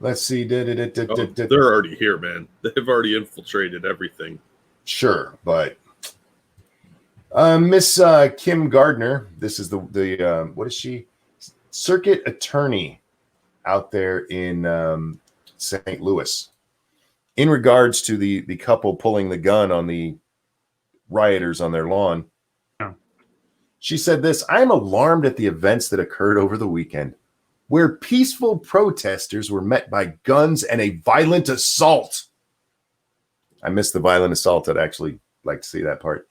Let's see. They're already here, man. They've already infiltrated everything. Sure, but Miss Kim Gardner. This is the what is she? Circuit attorney out there in St. Louis. In regards to the couple pulling the gun on the rioters on their lawn, she said this: "I am alarmed at the events that occurred over the weekend, where peaceful protesters were met by guns and a violent assault." I missed the violent assault. I'd actually like to see that part.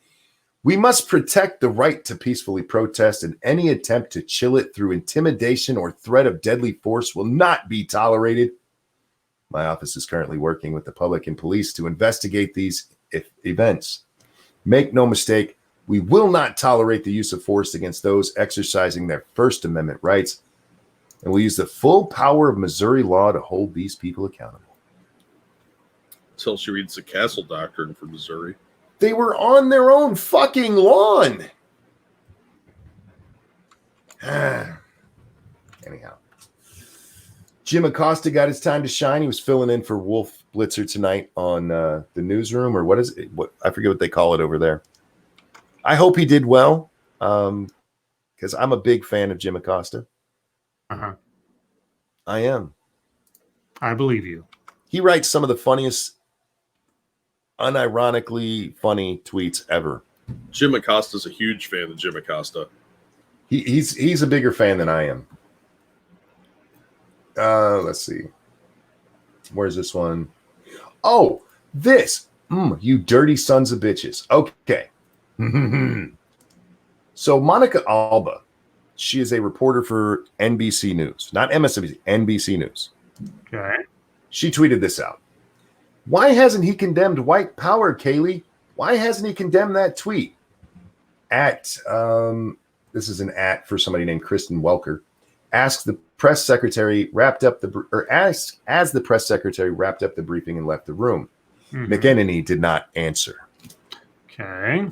"We must protect the right to peacefully protest, and any attempt to chill it through intimidation or threat of deadly force will not be tolerated. My office is currently working with the public and police to investigate these events. Make no mistake, we will not tolerate the use of force against those exercising their First Amendment rights, and we'll use the full power of Missouri law to hold these people accountable." Until she reads the Castle Doctrine for Missouri. They were on their own fucking lawn. Anyhow. Jim Acosta got his time to shine. He was filling in for Wolf Blitzer tonight on the newsroom, or what is it? What I forget what they call it over there. I hope he did well, because I'm a big fan of Jim Acosta. Uh-huh. I am. I believe you. He writes some of the funniest, unironically funny tweets ever. Jim Acosta's a huge fan of Jim Acosta. He's a bigger fan than I am. Let's see. Where's this one? Oh, this. You dirty sons of bitches. Okay. So Monica Alba, she is a reporter for NBC News, not MSNBC, NBC News. Okay. She tweeted this out. "Why hasn't he condemned white power, Kaylee? Why hasn't he condemned that tweet?" This is an at for somebody named Kristen Welker. As the press secretary wrapped up the briefing and left the room. McEnany did not answer. Okay.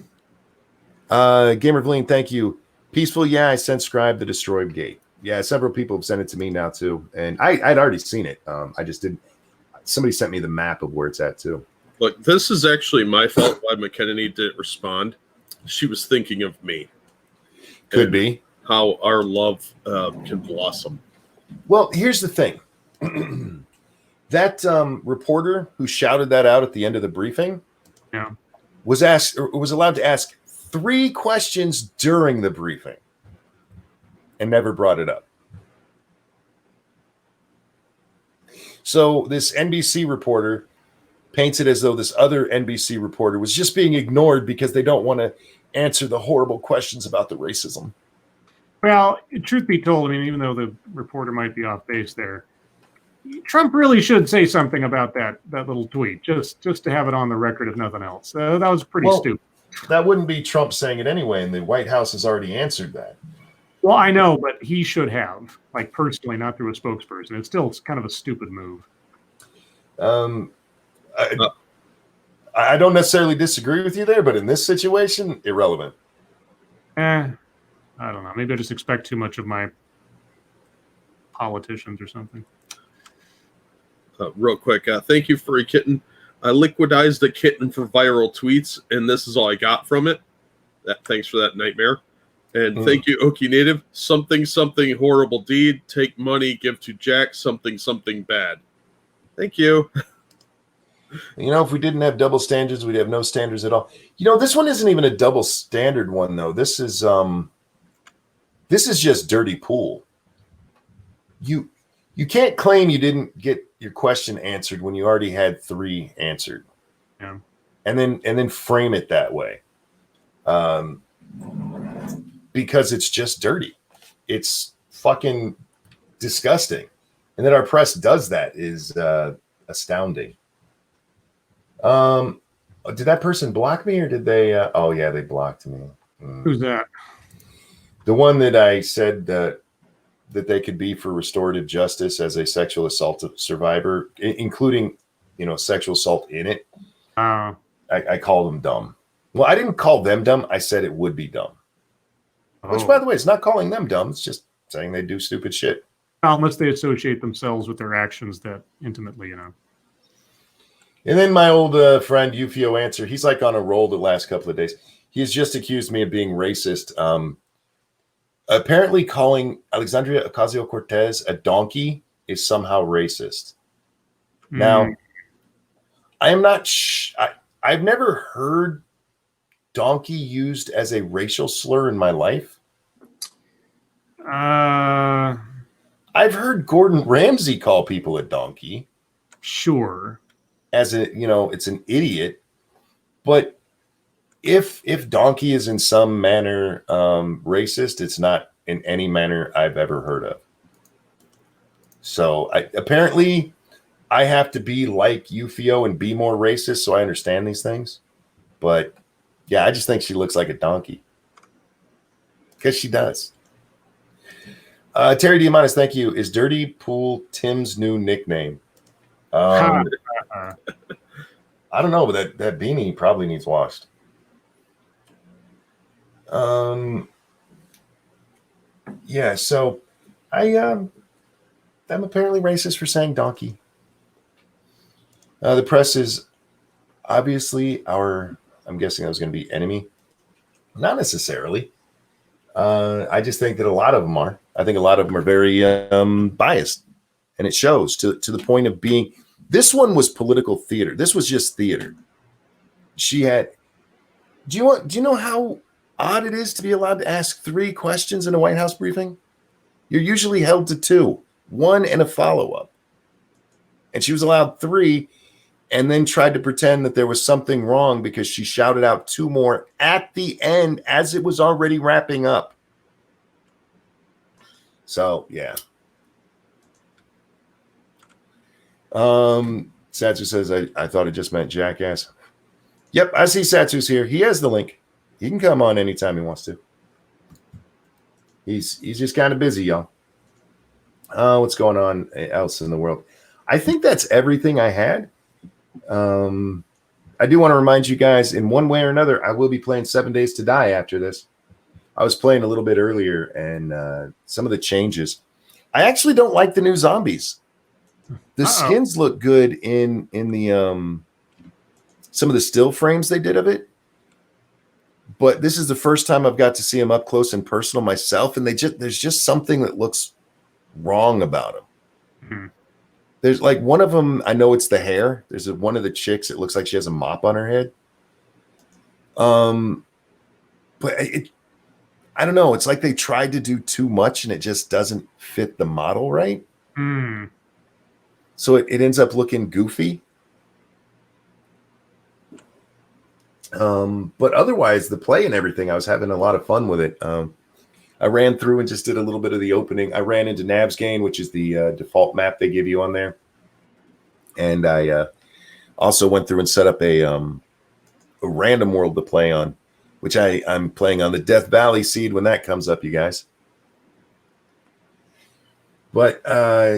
Gamer Vleen, thank you. Peaceful, yeah, I sent Scribe the destroyed gate. Yeah, several people have sent it to me now too, and I'd already seen it. I just didn't. Somebody sent me the map of where it's at too. Look, this is actually my fault why McEnany didn't respond. She was thinking of me. Could be. How our love can blossom. Well, here's the thing. That reporter who shouted that out at the end of the briefing was allowed to ask 3 questions during the briefing and never brought it up. So this NBC reporter paints it as though this other NBC reporter was just being ignored because they don't want to answer the horrible questions about the racism. Well, truth be told, I mean, even though the reporter might be off base there, Trump really should say something about that little tweet, just to have it on the record, if nothing else. That was pretty stupid. That wouldn't be Trump saying it anyway, and the White House has already answered that. Well, I know, but he should have, like, personally, not through a spokesperson. It's still kind of a stupid move. I don't necessarily disagree with you there, but in this situation, irrelevant. I don't know. Maybe I just expect too much of my politicians or something. Real quick, thank you, Furry Kitten. I liquidized a kitten for viral tweets, and this is all I got from it. Thanks for that nightmare. And thank you, Okie Native. Something horrible deed. Take money, give to Jack. Something bad. Thank you. You know, if we didn't have double standards, we'd have no standards at all. You know, this one isn't even a double standard one, though. This is just dirty pool. You can't claim you didn't get your question answered when you already had 3 answered. Yeah. And then frame it that way. Because it's just dirty. It's fucking disgusting. And that our press does that is astounding. Did that person block me or did they? Oh yeah, they blocked me. Who's that? The one that I said that they could be for restorative justice as a sexual assault survivor, including, sexual assault in it. I called them dumb. Well, I didn't call them dumb. I said it would be dumb. Which, by the way, it's not calling them dumb. It's just saying they do stupid shit. Unless they associate themselves with their actions that intimately, And then my old friend Ufio Answer, he's like on a roll the last couple of days. He's just accused me of being racist. Apparently calling Alexandria Ocasio-Cortez a donkey is somehow racist. Now, I am not I've never heard donkey used as a racial slur in my life. I've heard Gordon Ramsay call people a donkey. Sure. As it's an idiot. But if donkey is in some manner racist, it's not in any manner I've ever heard of. So apparently I have to be like Ufio and be more racist so I understand these things. But yeah, I just think she looks like a donkey. Because she does. Terry Diamandis, thank you. Is Dirty Pool Tim's new nickname? I don't know, but that beanie probably needs washed. Yeah, so I'm apparently racist for saying donkey. The press is obviously I'm guessing that was going to be enemy. Not necessarily. I just think that a lot of them are. I think a lot of them are very biased, and it shows to the point of being. This one was political theater. This was just theater. She had. Do you know how odd it is to be allowed to ask 3 questions in a White House briefing? You're usually held to 2, 1 and a follow-up. And she was allowed 3, and then tried to pretend that there was something wrong because she shouted out 2 more at the end as it was already wrapping up. So, yeah. Satsu says, I thought it just meant jackass. Yep, I see Satsu's here. He has the link. He can come on anytime he wants to. He's just kind of busy, y'all. What's going on else in the world? I think that's everything I had. I do want to remind you guys, in one way or another, I will be playing 7 Days to Die after this. I was playing a little bit earlier, and some of the changes. I actually don't like the new zombies. The skins look good in the some of the still frames they did of it. But this is the first time I've got to see them up close and personal myself, and there's just something that looks wrong about them. Mm-hmm. There's like one of them, I know it's the hair. There's one of the chicks, it looks like she has a mop on her head. But I don't know. It's like they tried to do too much and it just doesn't fit the model right. Mm. So it ends up looking goofy. But otherwise, the play and everything, I was having a lot of fun with it. I ran through and just did a little bit of the opening. I ran into Nabsgain, which is the default map they give you on there. And I also went through and set up a random world to play on, which I'm playing on the Death Valley seed when that comes up, you guys. But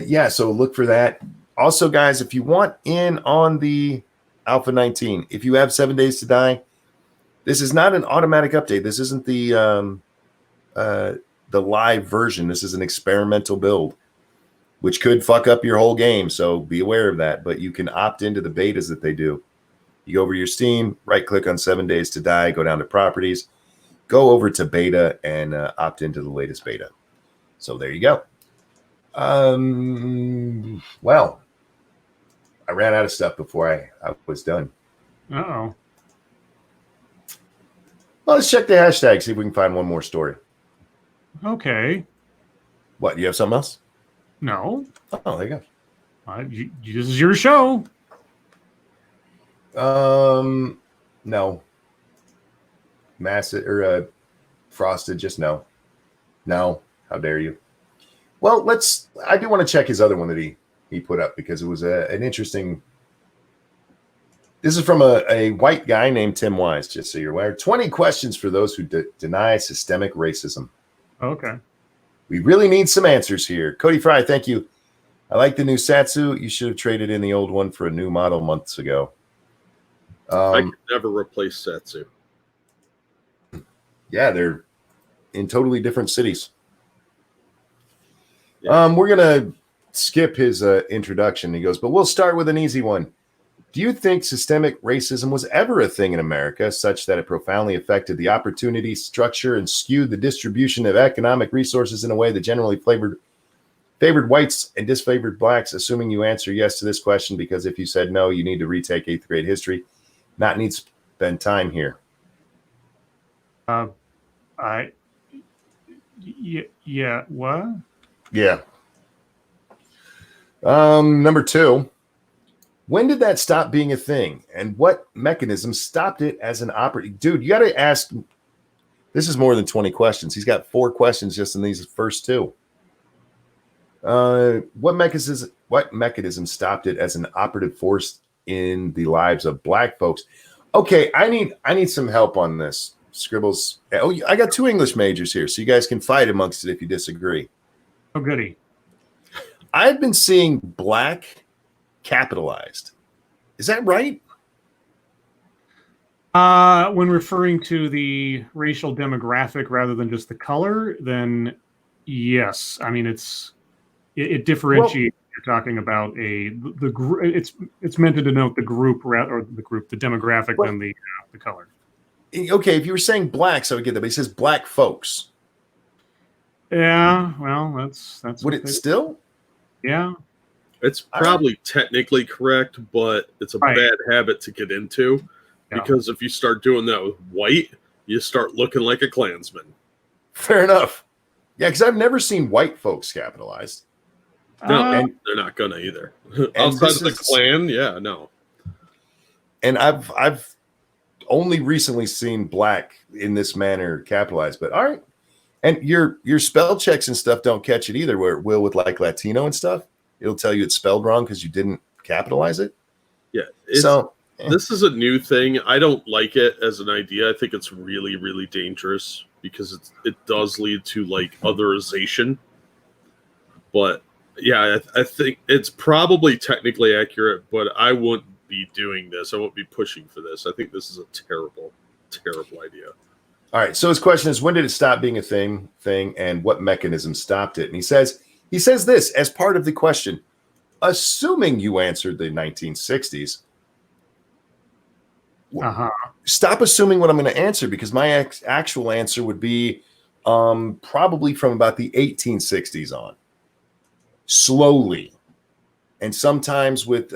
yeah, so look for that. Also, guys, if you want in on the Alpha 19, if you have 7 Days to Die, this is not an automatic update. This isn't the live version. This is an experimental build, which could fuck up your whole game. So be aware of that. But you can opt into the betas that they do. You go over your Steam, right click on 7 Days to Die, go down to properties, go over to beta, and opt into the latest beta. So there you go. Well, I ran out of stuff before I was done. Uh-oh. Well, let's check the hashtag, see if we can find one more story. Okay. What, you have something else? No. Oh, there you go. This is your show. No. Massive or Frosted, just no. No, how dare you? Well, I do want to check his other one that he put up because it was an interesting. This is from a white guy named Tim Wise, just so you're aware. 20 questions for those who deny systemic racism. Okay. We really need some answers here. Cody Fry, thank you. I like the new Satsu. You should have traded in the old one for a new model months ago. I could never replace Satsu. Yeah, they're in totally different cities. Yeah. We're going to skip his introduction. He goes, but we'll start with an easy one. Do you think systemic racism was ever a thing in America, such that it profoundly affected the opportunity structure and skewed the distribution of economic resources in a way that generally favored whites and disfavored blacks? Assuming you answer yes to this question, because if you said no, you need to retake 8th grade history. Not need to spend time here. Yeah, what? Yeah. Number 2. When did that stop being a thing, and what mechanism stopped it as an operative? Dude, you got to ask. This is more than 20 questions. He's got 4 questions just in these first 2. What mechanism stopped it as an operative force in the lives of black folks? Okay, I need some help on this. Scribbles. Oh, I got 2 English majors here, so you guys can fight amongst it if you disagree. Oh, goody. I've been seeing black capitalized. Is that right? When referring to the racial demographic rather than just the color, then yes. I mean, it differentiates. You're talking about the group. It's meant to denote the group or the demographic than the color. Okay, if you were saying blacks, I would get that, but he says black folks. Yeah, well, that's would it still? Yeah. It's probably technically correct, but it's a bad habit to get into because if you start doing that with white, you start looking like a Klansman. Fair enough. Yeah, because I've never seen white folks capitalized. No, and they're not gonna either. Outside of the Klan, no. And I've only recently seen black in this manner capitalized, but all right. And your spell checks and stuff don't catch it either, where it will with like Latino and stuff. It'll tell you it's spelled wrong because you didn't capitalize it. Yeah. This is a new thing. I don't like it as an idea. I think it's really, really dangerous because it does lead to like otherization. But yeah, I think it's probably technically accurate, but I wouldn't be doing this. I won't be pushing for this. I think this is a terrible, terrible idea. All right. So his question is, when did it stop being a thing, and what mechanism stopped it? And he says this as part of the question, assuming you answered the 1960s. Stop assuming what I'm going to answer, because my actual answer would be probably from about the 1860s on. Slowly. And sometimes with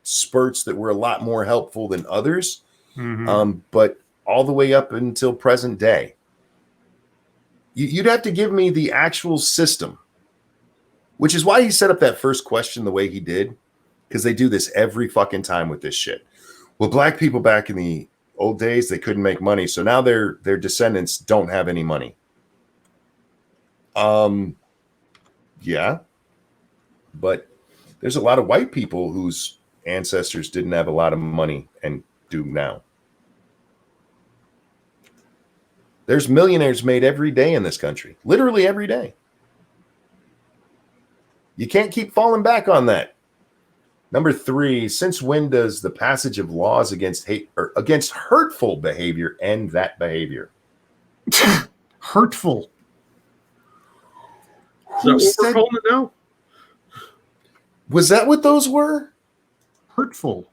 spurts that were a lot more helpful than others. But all the way up until present day. You'd have to give me the actual system, which is why he set up that first question the way he did, because they do this every fucking time with this shit. Well, black people back in the old days, they couldn't make money, so now their descendants don't have any money. Yeah, but there's a lot of white people whose ancestors didn't have a lot of money and do now. There's millionaires made every day in this country, literally every day. You can't keep falling back on that. Number 3, since when does the passage of laws against hate or against hurtful behavior end that behavior? Hurtful. Is that what we're calling it now? Was that what those were? Hurtful.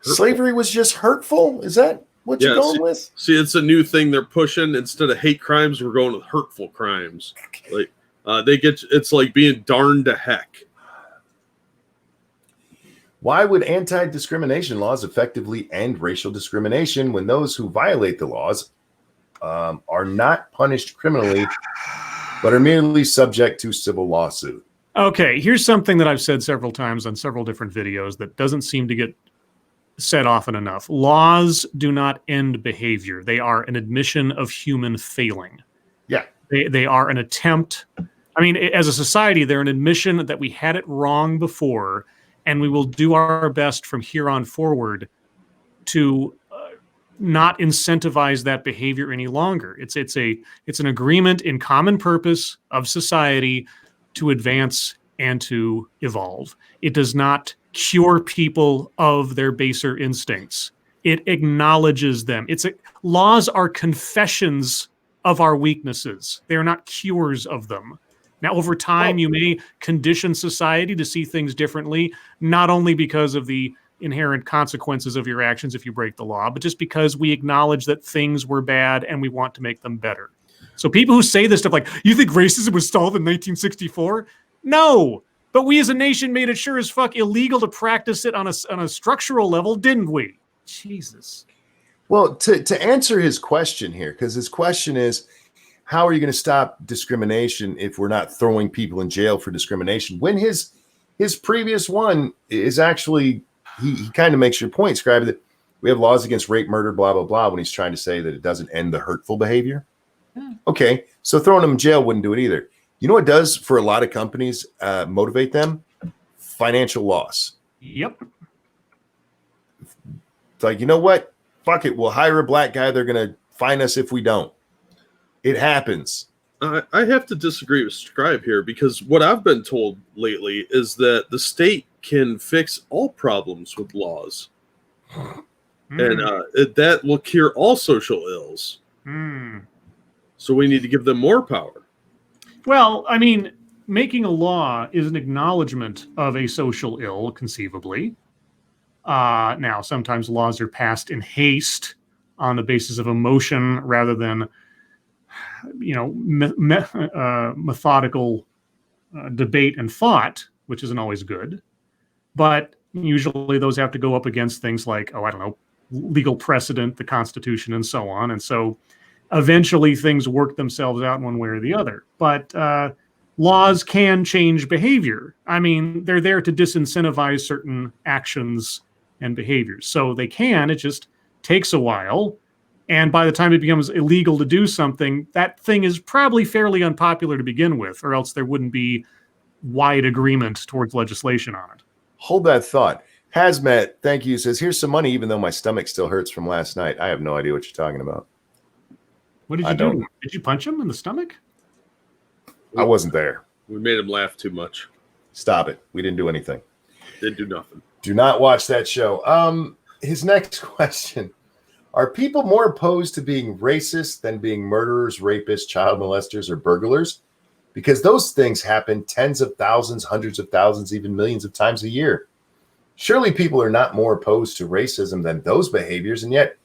Slavery was just hurtful? Is that what you're going with? See, it's a new thing they're pushing. Instead of hate crimes, we're going with hurtful crimes. Like it's like being darned to heck. Why would anti-discrimination laws effectively end racial discrimination when those who violate the laws are not punished criminally, but are merely subject to civil lawsuit? Okay, here's something that I've said several times on several different videos that doesn't seem to get said often enough. Laws do not end behavior. They are an admission of human failing. Yeah. They are an attempt. I mean, as a society, they're an admission that we had it wrong before, and we will do our best from here on forward to not incentivize that behavior any longer. It's an agreement in common purpose of society to advance and to evolve. It does not cure people of their baser instincts. It acknowledges them. Laws are confessions of our weaknesses. They are not cures of them. Now, over time, you may condition society to see things differently, not only because of the inherent consequences of your actions if you break the law, but just because we acknowledge that things were bad and we want to make them better. So people who say this stuff like, you think racism was solved in 1964? No, but we as a nation made it sure as fuck illegal to practice it on a structural level, didn't we? Jesus. Well, to answer his question here, because his question is, how are you going to stop discrimination if we're not throwing people in jail for discrimination? When his previous one is actually, he kind of makes your point, Scribe, that we have laws against rape, murder, blah, blah, blah, when he's trying to say that it doesn't end the hurtful behavior. Okay, so throwing them in jail wouldn't do it either. You know what does for a lot of companies motivate them? Financial loss. Yep. It's like, you know what? Fuck it. We'll hire a black guy. They're going to fine us if we don't. It happens. I have to disagree with Scribe here, because what I've been told lately is that the state can fix all problems with laws. And that will cure all social ills. So we need to give them more power. Well, I mean, making a law is an acknowledgement of a social ill, conceivably. Now, sometimes laws are passed in haste on the basis of emotion rather than, methodical debate and thought, which isn't always good. But usually those have to go up against things like, legal precedent, the Constitution, and so on. And so eventually things work themselves out one way or the other. But laws can change behavior. I mean, they're there to disincentivize certain actions and behaviors. So they can, it just takes a while. And by the time it becomes illegal to do something, that thing is probably fairly unpopular to begin with, or else there wouldn't be wide agreement towards legislation on it. Hold that thought. Hazmat, thank you, says, here's some money, even though my stomach still hurts from last night. I have no idea what you're talking about. What did you do? Did you punch him in the stomach? I wasn't there. We made him laugh too much. Stop it. We didn't do anything. Didn't do nothing. Do not watch that show. His next question. Are people more opposed to being racist than being murderers, rapists, child molesters, or burglars? Because those things happen tens of thousands, hundreds of thousands, even millions of times a year. Surely people are not more opposed to racism than those behaviors, and yet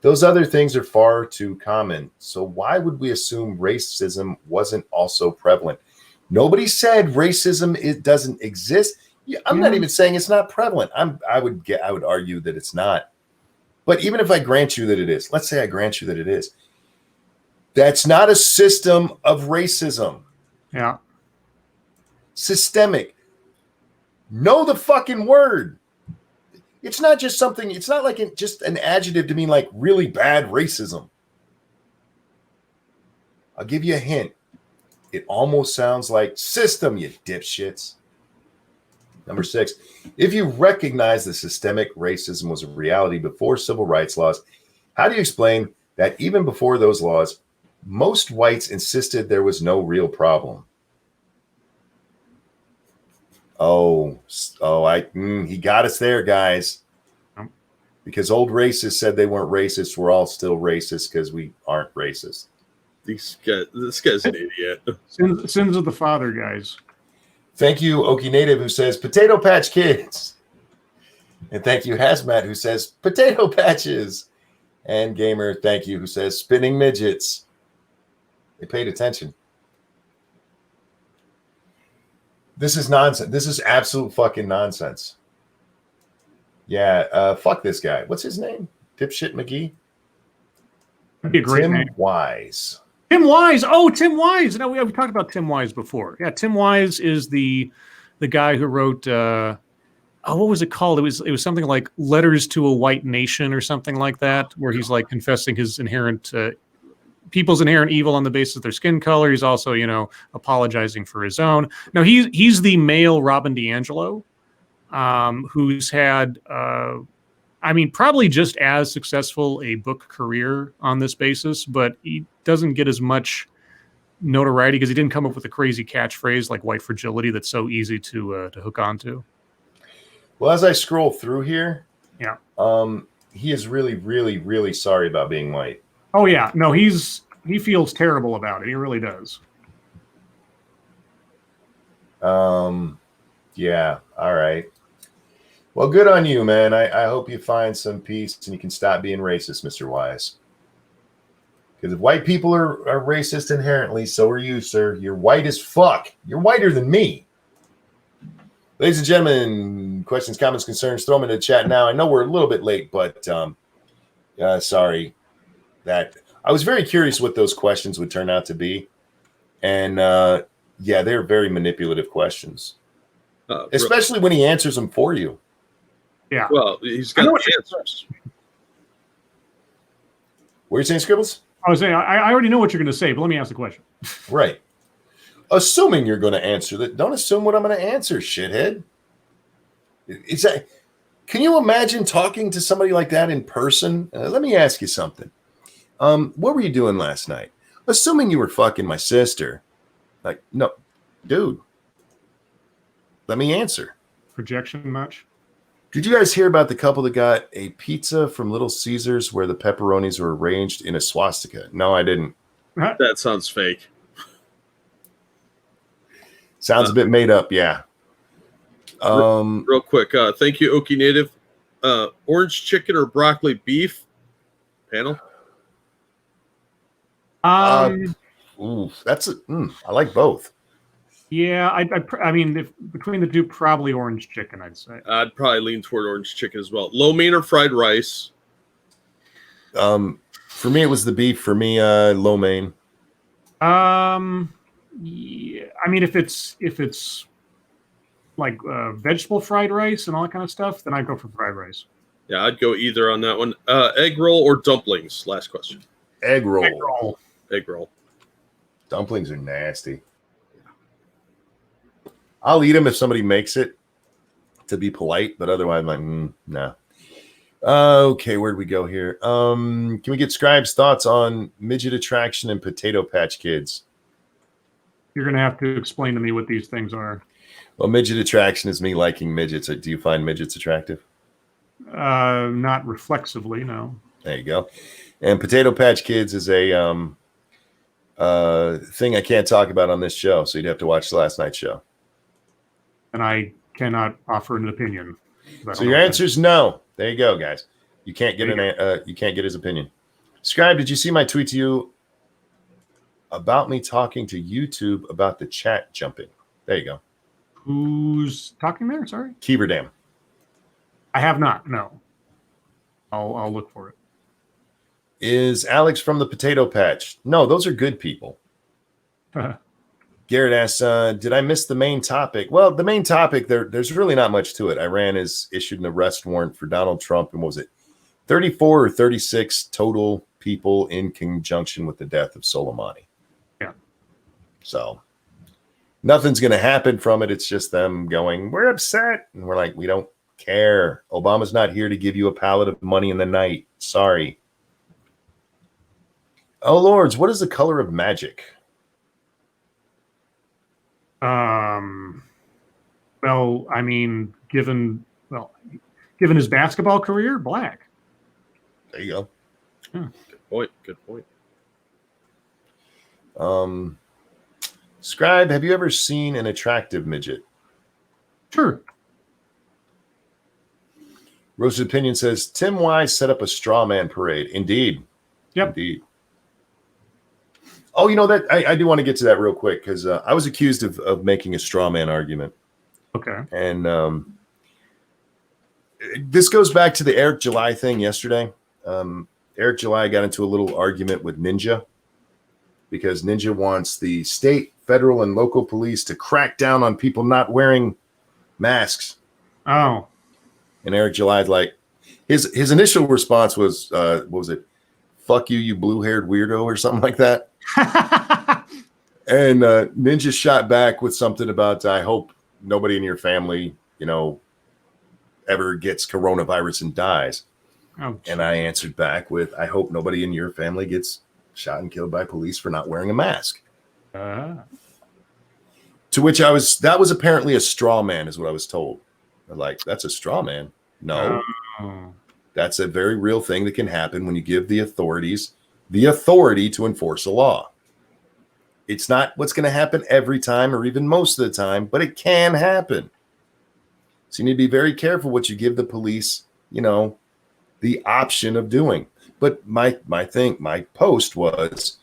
those other things are far too common. So why would we assume racism wasn't also prevalent? Nobody said racism it doesn't exist. I'm not even saying it's not prevalent. I would argue that it's not. But even if I grant you that it is, let's say I grant you that it is, that's not a system of racism. Yeah. Systemic. Know the fucking word. It's not just something, it's not like just an adjective to mean like really bad racism. I'll give you a hint. It almost sounds like system, you dipshits. Number 6, if you recognize that systemic racism was a reality before civil rights laws, how do you explain that even before those laws, most whites insisted there was no real problem? He got us there, guys. Because old racists said they weren't racist. We're all still racist because we aren't racist. This guy's an idiot. Sins of the father, guys. Thank you, Okie Native, who says Potato Patch Kids. And thank you, Hazmat, who says Potato Patches. And Gamer, thank you, who says Spinning Midgets. They paid attention. This is nonsense. This is absolute fucking nonsense. Yeah, fuck this guy. What's his name? Dipshit McGee? That'd be a great name. Wise. Tim Wise. Oh, Tim Wise. No, we've talked about Tim Wise before. Yeah, Tim Wise is the guy who wrote what was it called? It was something like Letters to a White Nation or something like that, where he's like confessing his inherent people's inherent evil on the basis of their skin color. He's also, apologizing for his own. Now he's the male Robin DiAngelo, who's had probably just as successful a book career on this basis, but he doesn't get as much notoriety because he didn't come up with a crazy catchphrase like white fragility that's so easy to hook onto. Well, as I scroll through here, yeah, he is really, really, really sorry about being white. Oh yeah, no, he feels terrible about it. He really does. Yeah, all right. Well, good on you, man. I hope you find some peace and you can stop being racist, Mr. Wise. Because if white people are racist inherently, so are you, sir. You're white as fuck. You're whiter than me. Ladies and gentlemen, questions, comments, concerns, throw them in the chat now. I know we're a little bit late, but sorry that I was very curious what those questions would turn out to be. And yeah, they're very manipulative questions, especially when he answers them for you. Yeah. Well, he's got the answers. What are you saying, Scribbles? I was saying, I already know what you're going to say, but let me ask the question. Right. Assuming you're going to answer that, don't assume what I'm going to answer, shithead. Is that? Can you imagine talking to somebody like that in person? Let me ask you something. What were you doing last night? Assuming you were fucking my sister. Like, no, dude. Let me answer. Projection much? Did you guys hear about the couple that got a pizza from Little Caesars where the pepperonis were arranged in a swastika? No, I didn't. That sounds fake. Sounds a bit made up, yeah. Real quick, thank you, Okie Native. Orange chicken or broccoli beef? Panel? Ooh, that's I like both. Yeah, I mean, if between the two, probably orange chicken, I'd say. I'd probably lean toward orange chicken as well. Lo mein or fried rice? For me, it was the beef. For me, lo mein. Yeah, I mean, if it's like vegetable fried rice and all that kind of stuff, then I'd go for fried rice. Yeah, I'd go either on that one. Egg roll or dumplings? Last question. Egg roll. Egg roll. Egg roll. Dumplings are nasty. I'll eat them if somebody makes it to be polite, but otherwise, I'm like, no. Okay, where'd we go here? Can we get Scribe's thoughts on midget attraction and Potato Patch Kids? You're going to have to explain to me what these things are. Well, midget attraction is me liking midgets. Do you find midgets attractive? Not reflexively, no. There you go. And Potato Patch Kids is a thing I can't talk about on this show, so you'd have to watch the last night's show. And I cannot offer an opinion. So your answer is no. There you go, guys. You can't get you can't get his opinion. Scribe, did you see my tweet to you about me talking to YouTube about the chat jumping? There you go. Who's talking there? Sorry, Keeverdam. I have not. No. I'll look for it. Is Alex from the Potato Patch? No, those are good people. Garrett asks, did I miss the main topic? Well, the main topic, there's really not much to it. Iran has issued an arrest warrant for Donald Trump, and what was it, 34 or 36 total people in conjunction with the death of Soleimani. Yeah. So nothing's going to happen from it. It's just them going, we're upset. And we're like, we don't care. Obama's not here to give you a pallet of money in the night. Sorry. Oh, Lords, what is the color of magic? Well, I mean, given his basketball career, black. There you go. Yeah. Good point. Scribe, have you ever seen an attractive midget? Sure. Roasted Opinion says, Tim Wise set up a straw man parade. Indeed. Yep. Indeed. Oh, you know that I do want to get to that real quick because I was accused of making a straw man argument. Okay. And this goes back to the Eric July thing yesterday. Eric July got into a little argument with Ninja because Ninja wants the state, federal, and local police to crack down on people not wearing masks. Oh. And Eric July's like, his initial response was, what was it? Fuck you, you blue-haired weirdo, or something like that. And Ninja shot back with something about, I hope nobody in your family, ever gets coronavirus and dies. Oh, and I answered back with, I hope nobody in your family gets shot and killed by police for not wearing a mask. To which that was apparently a straw man, is what I was told. I'm like, that's a straw man. No, that's a very real thing that can happen when you give the authorities the authority to enforce a law. It's not what's going to happen every time or even most of the time, but it can happen. So you need to be very careful what you give the police, the option of doing. But my post was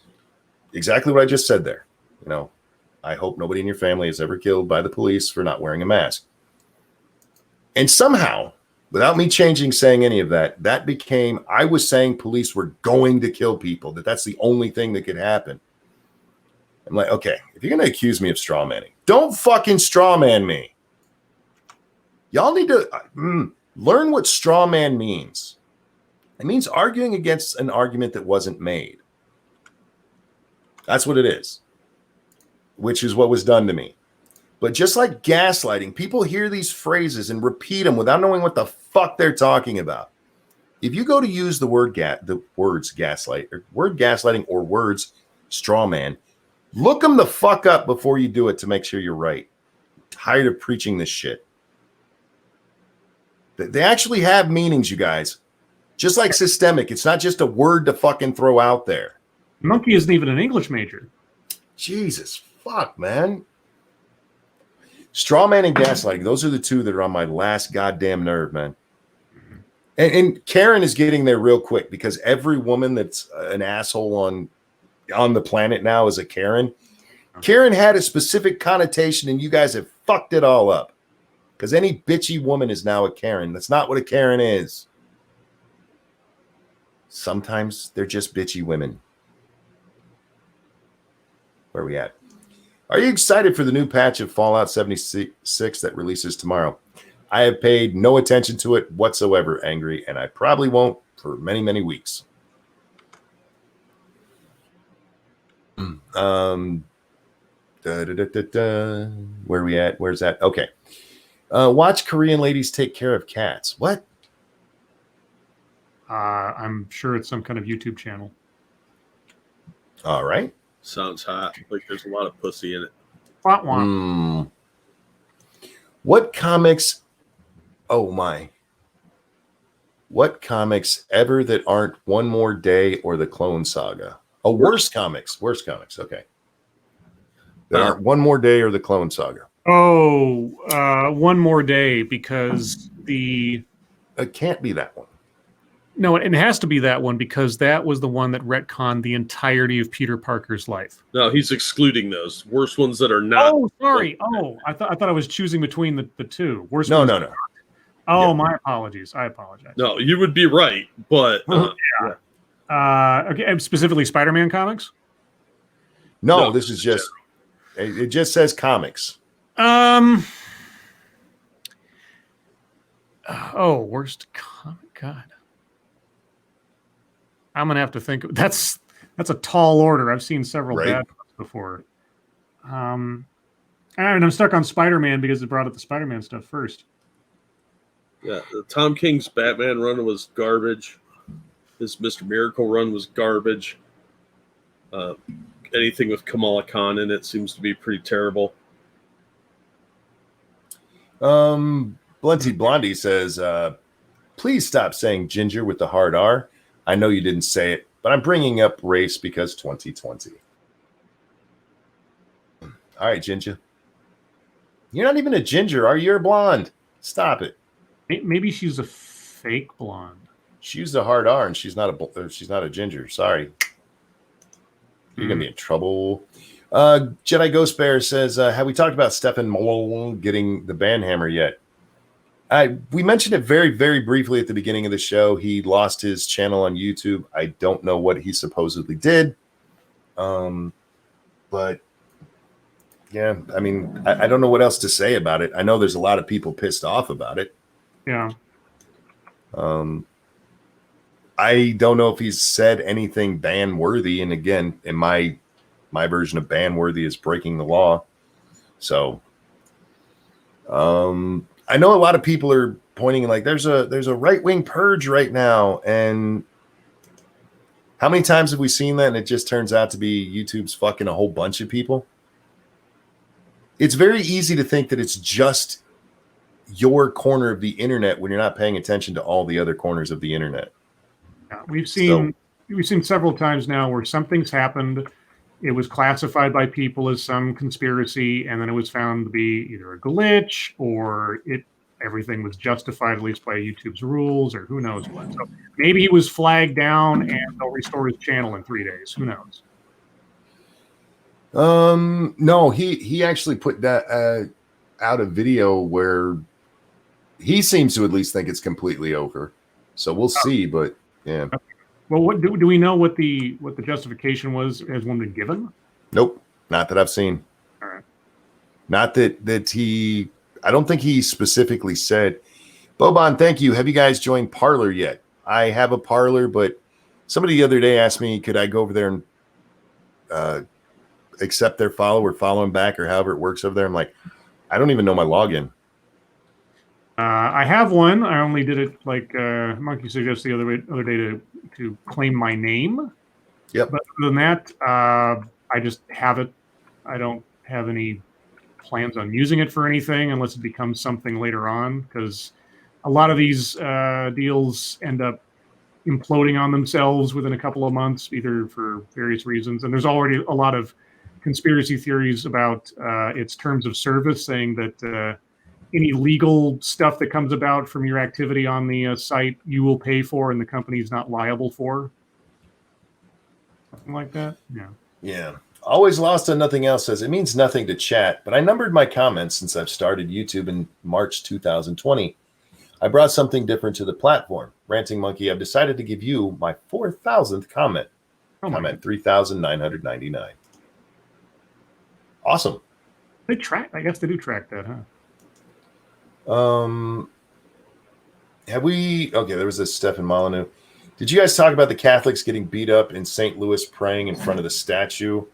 exactly what I just said there. I hope nobody in your family is ever killed by the police for not wearing a mask. And somehow, without me saying any of that, that became, I was saying police were going to kill people, that's the only thing that could happen. I'm like, okay, if you're going to accuse me of straw manning, don't fucking straw man me. Y'all need to learn what straw man means. It means arguing against an argument that wasn't made. That's what it is, which is what was done to me. But just like gaslighting, people hear these phrases and repeat them without knowing what the fuck they're talking about. If you go to use the words gaslight, or word gaslighting, or words straw man, look them the fuck up before you do it to make sure you're right. I'm tired of preaching this shit. They actually have meanings, you guys. Just like systemic, it's not just a word to fucking throw out there. Monkey isn't even an English major. Jesus, fuck, man. Straw man and gaslighting, those are the two that are on my last goddamn nerve, man. And Karen is getting there real quick because every woman that's an asshole on the planet now is a Karen. Karen had a specific connotation, and you guys have fucked it all up. Because any bitchy woman is now a Karen. That's not what a Karen is. Sometimes they're just bitchy women. Where are we at? Are you excited for the new patch of Fallout 76 that releases tomorrow? I have paid no attention to it whatsoever, Angry, and I probably won't for many, many weeks. Where are we at? Where's that? Okay. Watch Korean ladies take care of cats. What? I'm sure it's some kind of YouTube channel. All right. Sounds hot. Like there's a lot of pussy in it. What comics? Oh my. What comics ever that aren't One More Day or the Clone Saga? Oh, worst comics. Okay. That aren't One More Day or the Clone Saga. Oh, One More Day, because it can't be that one. No, it has to be that one because that was the one that retconned the entirety of Peter Parker's life. No, he's excluding those worst ones that are not. Oh, sorry. Oh, I thought I was choosing between the two. Worst. No. Oh, yeah. My apologies. I apologize. No, you would be right, but yeah. Okay, specifically Spider-Man comics. No, this is just. It just says comics. Oh, worst comic. God. I'm gonna have to think. That's a tall order. I've seen several bad ones before. And I'm stuck on Spider-Man because it brought up the Spider-Man stuff first. Yeah, the Tom King's Batman run was garbage. His Mr. Miracle run was garbage. Anything with Kamala Khan in it seems to be pretty terrible. Blunty Blondie says, please stop saying ginger with the hard R. I know you didn't say it, but I'm bringing up race because 2020. All right, Ginger. You're not even a ginger, are you? You're blonde. Stop it. Maybe she's a fake blonde. She used a hard R, and she's not a ginger. Sorry. You're gonna be in trouble. Jedi Ghost Bear says, have we talked about Stephen Malone getting the banhammer yet? We mentioned it very, very briefly at the beginning of the show. He lost his channel on YouTube. I don't know what he supposedly did. But yeah, I mean, I don't know what else to say about it. I know there's a lot of people pissed off about it. Yeah. I don't know if he's said anything ban worthy. And again, in my version of ban worthy is breaking the law. So, I know a lot of people are pointing like there's a right-wing purge right now. And how many times have we seen that? And it just turns out to be YouTube's fucking a whole bunch of people. It's very easy to think that it's just your corner of the internet when you're not paying attention to all the other corners of the internet. Yeah, we've seen several times now where something's happened. It was classified by people as some conspiracy, and then it was found to be either a glitch or everything was justified, at least by YouTube's rules, or who knows what. So maybe he was flagged down and they'll restore his channel in 3 days. Who knows? No, he actually put that out a video where he seems to at least think it's completely over. So we'll see, but yeah. Okay. Well, what do we know what the justification was? Has one been given? Nope, not that I've seen. All right. Not that he. I don't think he specifically said. Boban, thank you. Have you guys joined Parler yet? I have a Parler, but somebody the other day asked me, could I go over there and accept their follow or follow them back or however it works over there? I'm like, I don't even know my login. I have one. I only did it like Monkey suggested the other day to claim my name. Yep. But other than that, I just have it. I don't have any plans on using it for anything unless it becomes something later on, because a lot of these deals end up imploding on themselves within a couple of months, either for various reasons. And there's already a lot of conspiracy theories about its terms of service, saying that any legal stuff that comes about from your activity on the site, you will pay for and the company's not liable for. Something like that. Yeah. Yeah. Always Lost on Nothing Else says, it means nothing to chat, but I numbered my comments since I've started YouTube in March 2020. I brought something different to the platform. Ranting Monkey, I've decided to give you my 4,000th comment. Comment 3,999. Awesome. They track, I guess they do track that, huh? Have we, okay, there was this Stefan Molyneux. Did you guys talk about the Catholics getting beat up in St. Louis praying in front of the statue?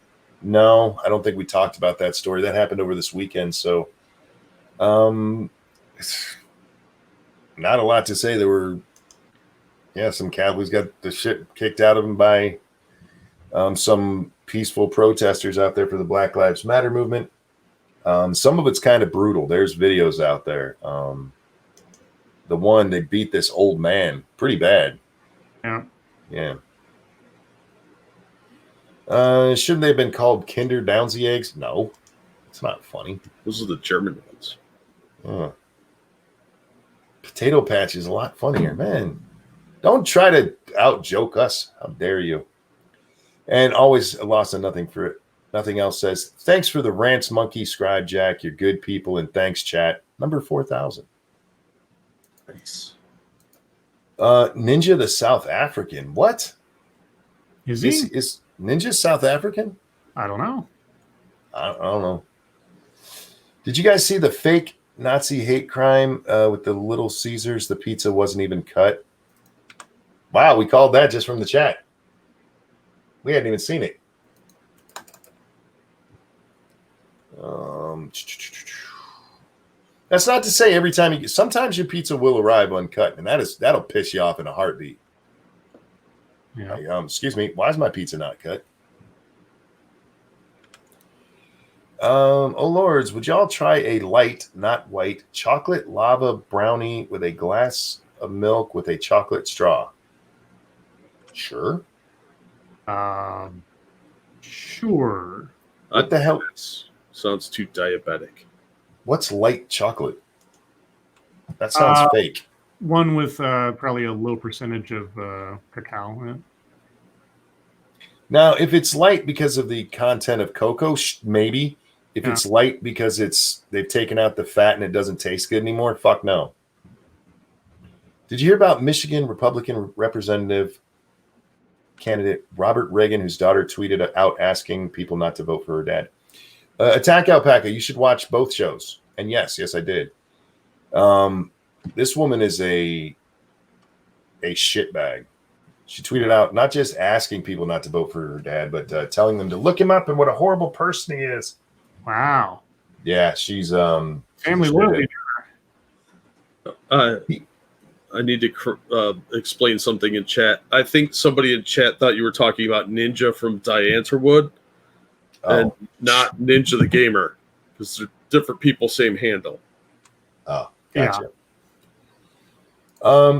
No, I don't think we talked about that story. That happened over this weekend. So, not a lot to say. There were, some Catholics got the shit kicked out of them by some peaceful protesters out there for the Black Lives Matter movement. Some of it's kind of brutal. There's videos out there. The one, they beat this old man pretty bad. Yeah. Shouldn't they have been called Kinder Downsy eggs? No, it's not funny. Those are the German ones. Potato Patch is a lot funnier, man. Don't try to out joke us. How dare you? And always lost on nothing for it. Nothing else says, thanks for the rants, Monkey, Scribe, Jack. You're good people, and thanks, chat. Number 4,000. Nice. Ninja the South African. What? Is he? Is Ninja South African? I don't know. I don't know. Did you guys see the fake Nazi hate crime with the Little Caesars? The pizza wasn't even cut. Wow, we called that just from the chat. We hadn't even seen it. That's not to say every time you get, sometimes your pizza will arrive uncut, and that'll piss you off in a heartbeat. Yeah. Excuse me, why is my pizza not cut? Oh lords, would y'all try a light, not white, chocolate lava brownie with a glass of milk with a chocolate straw? Sure. Sure. What the hell? Sounds too diabetic. What's light chocolate? That sounds fake. One with probably a low percentage of cacao in it. Now, if it's light because of the content of cocoa, maybe. If it's light because they've taken out the fat and it doesn't taste good anymore, fuck no. Did you hear about Michigan Republican Representative candidate Robert Reagan, whose daughter tweeted out asking people not to vote for her dad? Attack Alpaca, you should watch both shows. And yes, I did. This woman is a shitbag. She tweeted out not just asking people not to vote for her dad, but telling them to look him up and what a horrible person he is. Wow. Yeah, she's family loyalty. I need to explain something in chat. I think somebody in chat thought you were talking about Ninja from Dianterwood and not Ninja the Gamer, because they're different people, same handle. Oh, gotcha.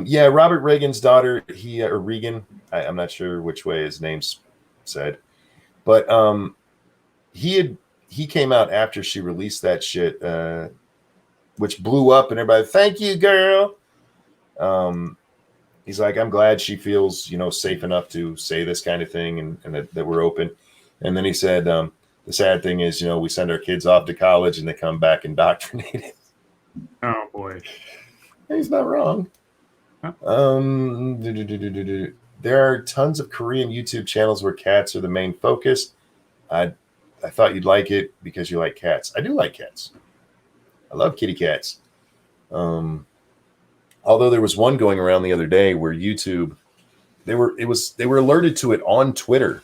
Yeah, Robert Reagan's daughter, or Regan, I'm not sure which way his name's said, but he came out after she released that shit. which blew up, and everybody, thank you, girl. He's like, I'm glad she feels, safe enough to say this kind of thing, and that we're open. And then he said, the sad thing is, we send our kids off to college and they come back indoctrinated. Oh boy, he's not wrong. Huh? There are tons of Korean YouTube channels where cats are the main focus. I thought you'd like it because you like cats. I do like cats. I love kitty cats. Although there was one going around the other day where YouTube, they were alerted to it on Twitter,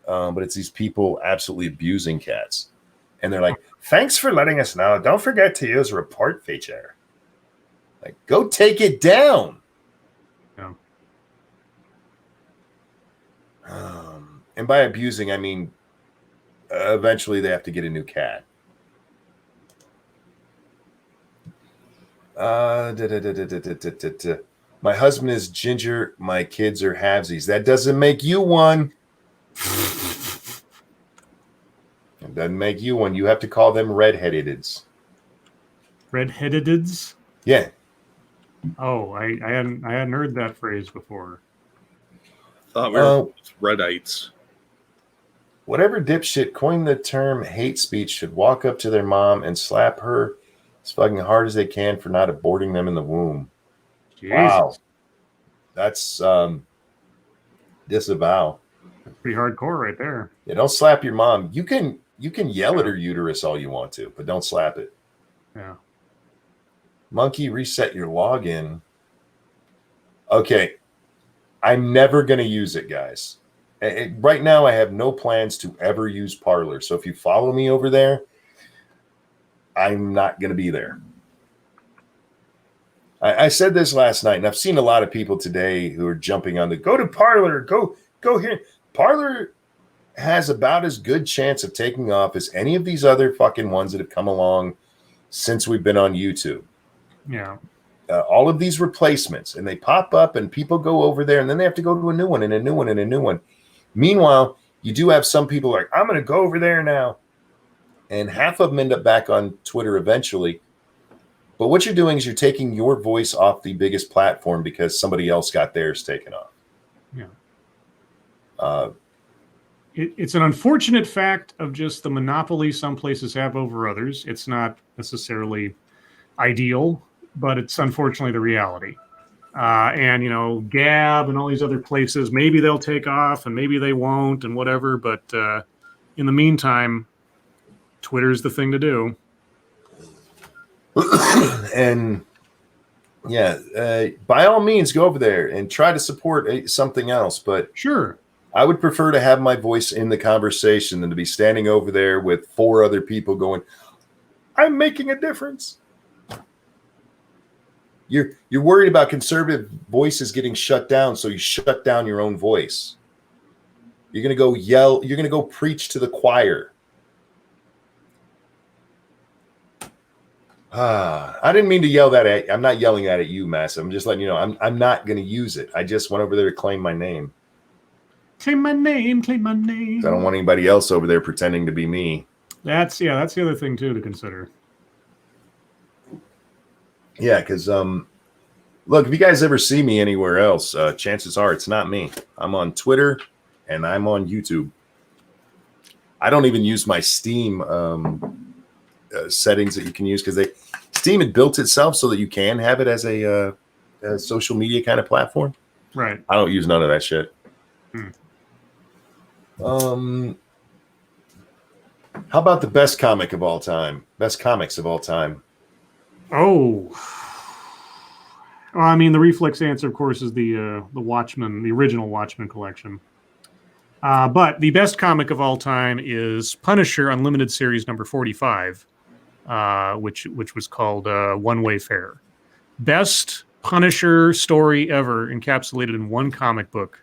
but it's these people absolutely abusing cats, and they're like, "Thanks for letting us know. Don't forget to use report feature." Like, go take it down. Yeah. And by abusing, I mean eventually they have to get a new cat. My husband is ginger. My kids are halvesies. That doesn't make you one. It doesn't make you one. You have to call them redheadeds. Redheadeds? Yeah. Oh, I hadn't heard that phrase before. Thought we were Redites. Whatever dipshit coined the term hate speech should walk up to their mom and slap her as fucking hard as they can for not aborting them in the womb. Jesus. Wow. That's disavow. Pretty hardcore right there. Yeah, don't slap your mom. You can yell at her uterus all you want to, but don't slap it. Yeah. Monkey, reset your login. Okay. I'm never going to use it, guys. Right now, I have no plans to ever use Parler. So if you follow me over there, I'm not going to be there. I said this last night, and I've seen a lot of people today who are jumping on the go to Parler, go here. Parler has about as good chance of taking off as any of these other fucking ones that have come along since we've been on YouTube. Yeah. All of these replacements, and they pop up, and people go over there, and then they have to go to a new one and a new one and a new one. Meanwhile, you do have some people like, I'm going to go over there now. And half of them end up back on Twitter eventually. But what you're doing is you're taking your voice off the biggest platform because somebody else got theirs taken off. Yeah. It's an unfortunate fact of just the monopoly some places have over others. It's not necessarily ideal, but it's unfortunately the reality. And, Gab and all these other places, maybe they'll take off and maybe they won't and whatever. But in the meantime, Twitter's the thing to do. And by all means, go over there and try to support something else. But sure, I would prefer to have my voice in the conversation than to be standing over there with 4 other people going, I'm making a difference. You're worried about conservative voices getting shut down, so you shut down your own voice. You're going to go yell. You're going to go preach to the choir. I didn't mean to yell that at. I'm not yelling that at you, Massive. I'm just letting you know I'm not going to use it. I just went over there to claim my name. Claim my name. Claim my name. I don't want anybody else over there pretending to be me. That's the other thing too to consider. Yeah, because look, if you guys ever see me anywhere else, chances are it's not me. I'm on Twitter and I'm on YouTube. I don't even use my Steam settings that you can use because Steam had built itself so that you can have it as a social media kind of platform. Right. I don't use none of that shit. How about the best comic of all time? Best comics of all time? Oh. Well, I mean, the reflex answer, of course, is the Watchmen, the original Watchmen collection. But the best comic of all time is Punisher Unlimited Series number 45, which was called One Way Fair. Best Punisher story ever encapsulated in one comic book.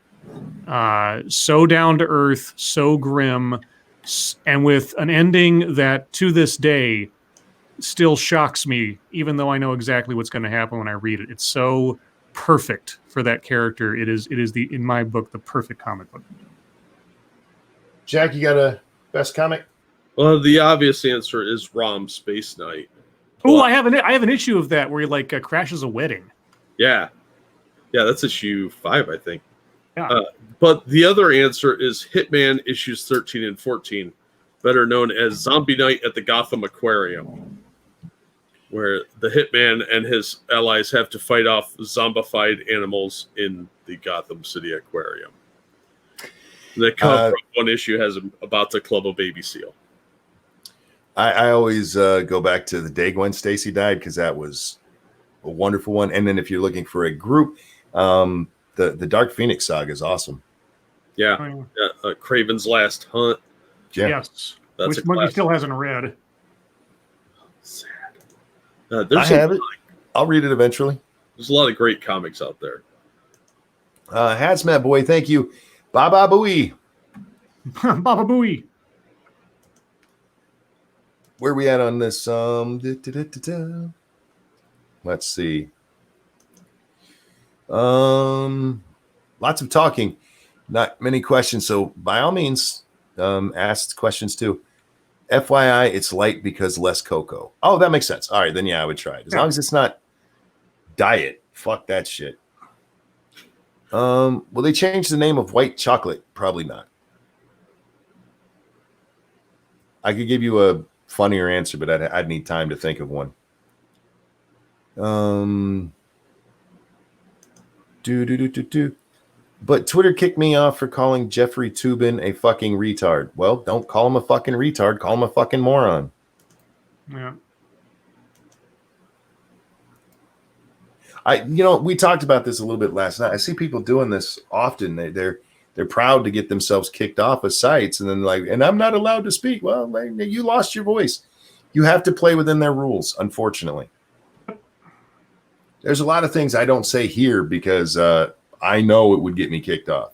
So down to earth, so grim, and with an ending that to this day still shocks me, even though I know exactly what's going to happen when I read it. It's so perfect for that character. It is in my book, the perfect comic book. Jack, you got a best comic? Well, the obvious answer is Rom Space Knight. Oh, I have an issue of that where he like crashes a wedding. Yeah, that's issue 5, I think. Yeah. But the other answer is Hitman issues 13 and 14, better known as Zombie Night at the Gotham Aquarium, where the Hitman and his allies have to fight off zombified animals in the Gotham City Aquarium. The cover of one issue has him about to club a baby seal. I always go back to the day Gwen Stacy died because that was a wonderful one. And then if you're looking for a group, the Dark Phoenix saga is awesome. Yeah, Craven's Last Hunt. Yeah. Yes, which Monkey still hasn't read. Sad. I have it. I'll read it eventually. There's a lot of great comics out there. Hazmat Boy, thank you. Baba Booey. Baba Booey. Where are we at on this? Let's see. Lots of talking, not many questions. So by all means, ask questions too. FYI, it's light because less cocoa. Oh, that makes sense. All right, then yeah, I would try it. As long as it's not diet. Fuck that shit. Will they change the name of white chocolate? Probably not. I could give you a funnier answer, but I'd need time to think of one. But Twitter kicked me off for calling Jeffrey Toobin a fucking retard. Well, don't call him a fucking retard. Call him a fucking moron. Yeah. We talked about this a little bit last night. I see people doing this often. They're proud to get themselves kicked off of sites, and then and I'm not allowed to speak. Well, you lost your voice. You have to play within their rules, unfortunately. There's a lot of things I don't say here because I know it would get me kicked off.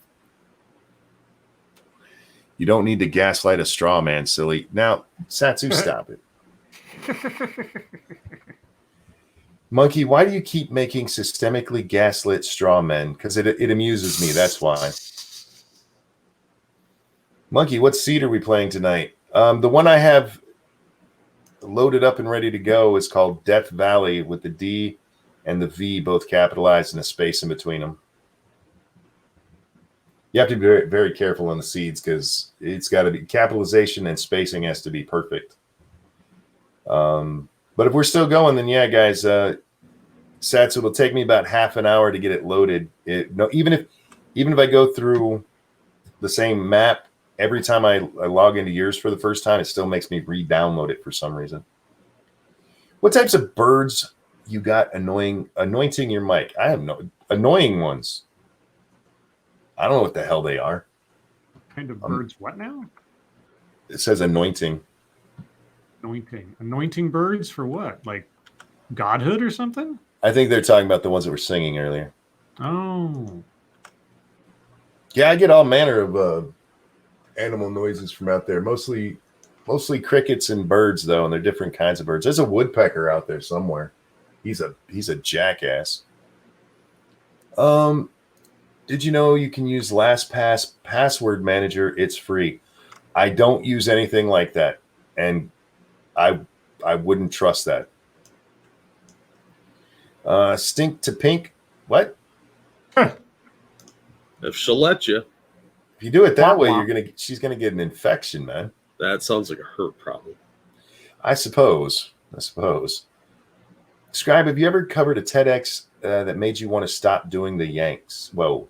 You don't need to gaslight a straw man, silly. Now, Satsu, stop it. Monkey, why do you keep making systemically gaslit straw men? Because it amuses me. That's why. Monkey, what seed are we playing tonight? The one I have loaded up and ready to go is called Death Valley with the D and the V both capitalized and a space in between them. You have to be very, very careful on the seeds because it's got to be capitalization and spacing has to be perfect. But if we're still going, then yeah, guys, Satsu, it'll take me about half an hour to get it loaded. Even if I go through the same map every time I log into yours for the first time, it still makes me re-download it for some reason. What types of birds you got anointing your mic? I have no annoying ones. I don't know what the hell they are. Kind of birds what now? It says anointing. Anointing birds for what? Like godhood or something? I think they're talking about the ones that were singing earlier. Oh. Yeah, I get all manner of animal noises from out there. Mostly crickets and birds, though, and they're different kinds of birds. There's a woodpecker out there somewhere. He's a jackass. Did you know you can use LastPass password manager? It's free. I don't use anything like that, and I wouldn't trust that. Stink to pink. What? If she'll let you. If you do it that way, she's gonna get an infection, man. That sounds like a her problem. I suppose. Scribe, have you ever covered a TEDx that made you want to stop doing the Yanks? Whoa.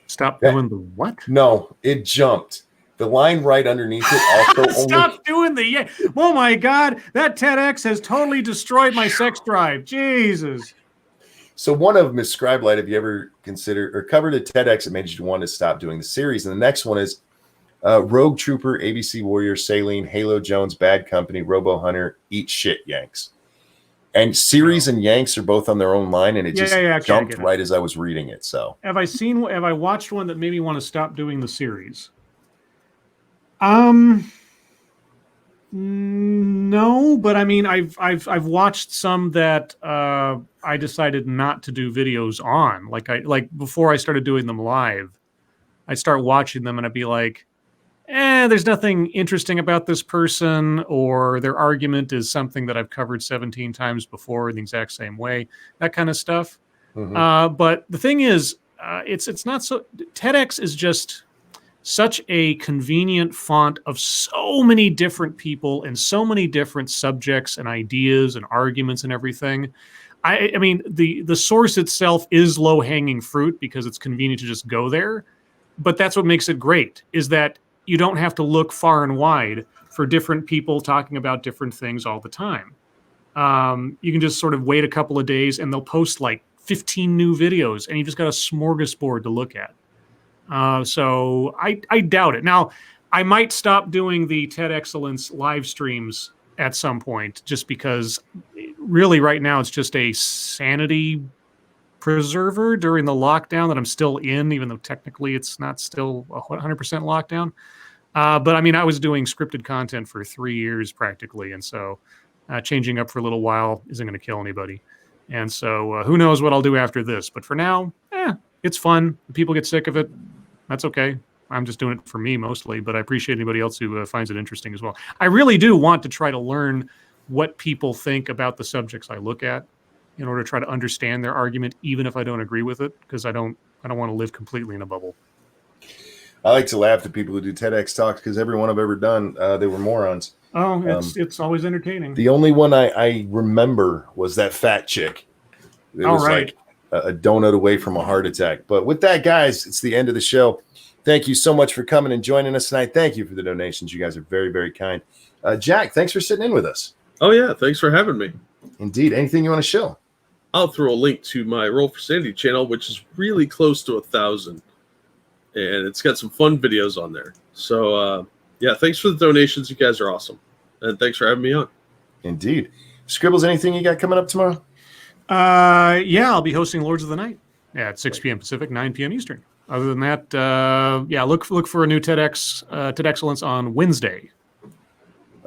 Stop doing the what? No, it jumped. The line right underneath it also Stop doing the Yanks. Oh my God, that TEDx has totally destroyed my sex drive. Jesus. So one of them is Scribe Light. Have you ever considered or covered a TEDx that made you want to stop doing the series? And the next one is Rogue Trooper, ABC Warrior, Saline, Halo Jones, Bad Company, Robo Hunter, Eat Shit Yanks. And series and Yanks are both on their own line, and it just jumped right as I was reading it. So have I watched one that made me want to stop doing the series? No, but I mean, I've watched some that I decided not to do videos on. Like before I started doing them live, I'd start watching them and I'd be like, there's nothing interesting about this person, or their argument is something that I've covered 17 times before in the exact same way, that kind of stuff. But the thing is, it's not so. TEDx is just such a convenient font of so many different people and so many different subjects and ideas and arguments and everything. I mean, the source itself is low-hanging fruit because it's convenient to just go there. But that's what makes it great, is that you don't have to look far and wide for different people talking about different things all the time. You can just sort of wait a couple of days and they'll post like 15 new videos and you just got a smorgasbord to look at. So I doubt it. Now, I might stop doing the TED Excellence live streams at some point, just because really right now it's just a sanity preserver during the lockdown that I'm still in, even though technically it's not still 100% lockdown. But I mean, I was doing scripted content for 3 years practically. And so changing up for a little while isn't going to kill anybody. And so who knows what I'll do after this. But for now, it's fun. People get sick of it. That's okay. I'm just doing it for me mostly, but I appreciate anybody else who finds it interesting as well. I really do want to try to learn what people think about the subjects I look at in order to try to understand their argument, even if I don't agree with it, because I don't want to live completely in a bubble. I like to laugh at people who do TEDx talks because every one I've ever done, they were morons. Oh, it's always entertaining. The only one I remember was that fat chick. It was like a donut away from a heart attack. But with that, guys, it's the end of the show. Thank you so much for coming and joining us tonight. Thank you for the donations. You guys are very, very kind. Jack, thanks for sitting in with us. Oh, yeah. Thanks for having me. Indeed. Anything you want to show? I'll throw a link to my Roll for Sandy channel, which is really close to 1,000. And it's got some fun videos on there. So, yeah, thanks for the donations. You guys are awesome. And thanks for having me on. Indeed. Scribbles, anything you got coming up tomorrow? Yeah, I'll be hosting Lords of the Night at 6 p.m. Pacific, 9 p.m. Eastern. Other than that, look for a new TED Excellence on Wednesday.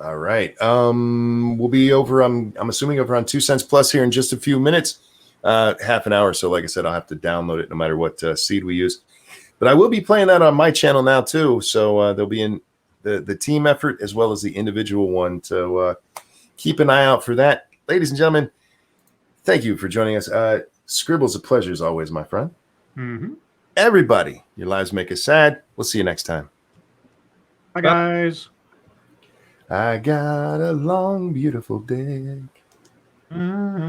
All right. We'll be over, I'm assuming, over on 2 Cents Plus here in just a few minutes. Half an hour. So like I said, I'll have to download it no matter what seed we use. But I will be playing that on my channel now too. So there'll be in the team effort as well as the individual one. So keep an eye out for that. Ladies and gentlemen, thank you for joining us. Scribbles, a pleasure as always, my friend. Mm-hmm. Everybody, your lives make us sad. We'll see you next time. Bye, guys. I got a long, beautiful dick.